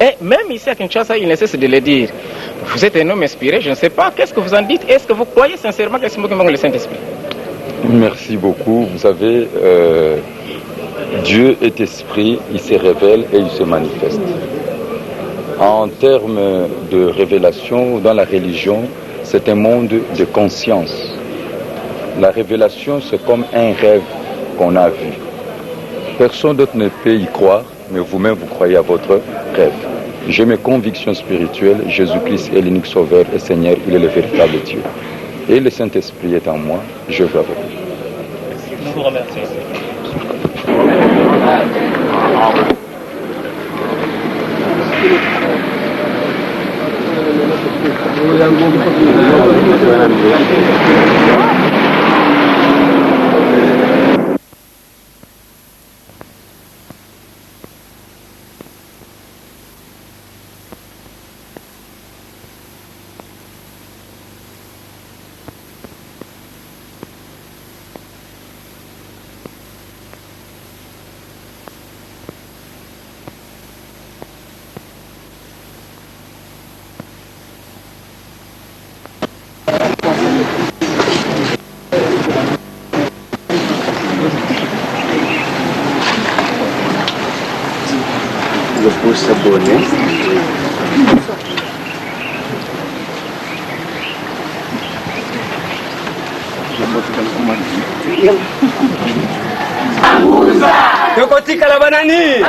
Et même ici à Kinshasa, il ne cesse de le dire. Vous êtes un homme inspiré, je ne sais pas, qu'est-ce que vous en dites? Est-ce que vous croyez sincèrement que Simon Kimbangu est le Saint-Esprit? Merci beaucoup. Vous savez, Dieu est esprit, il se révèle et il se manifeste. En termes de révélation dans la religion, c'est un monde de conscience. La révélation, c'est comme un rêve qu'on a vu. Personne d'autre ne peut y croire, mais vous-même, vous croyez à votre rêve. J'ai mes convictions spirituelles. Jésus-Christ est l'unique sauveur et Seigneur, il est le véritable Dieu. Et le Saint-Esprit est en moi, je veux avec lui. Nous vous remercions. Je peux s'abonner. Tokotika la banani.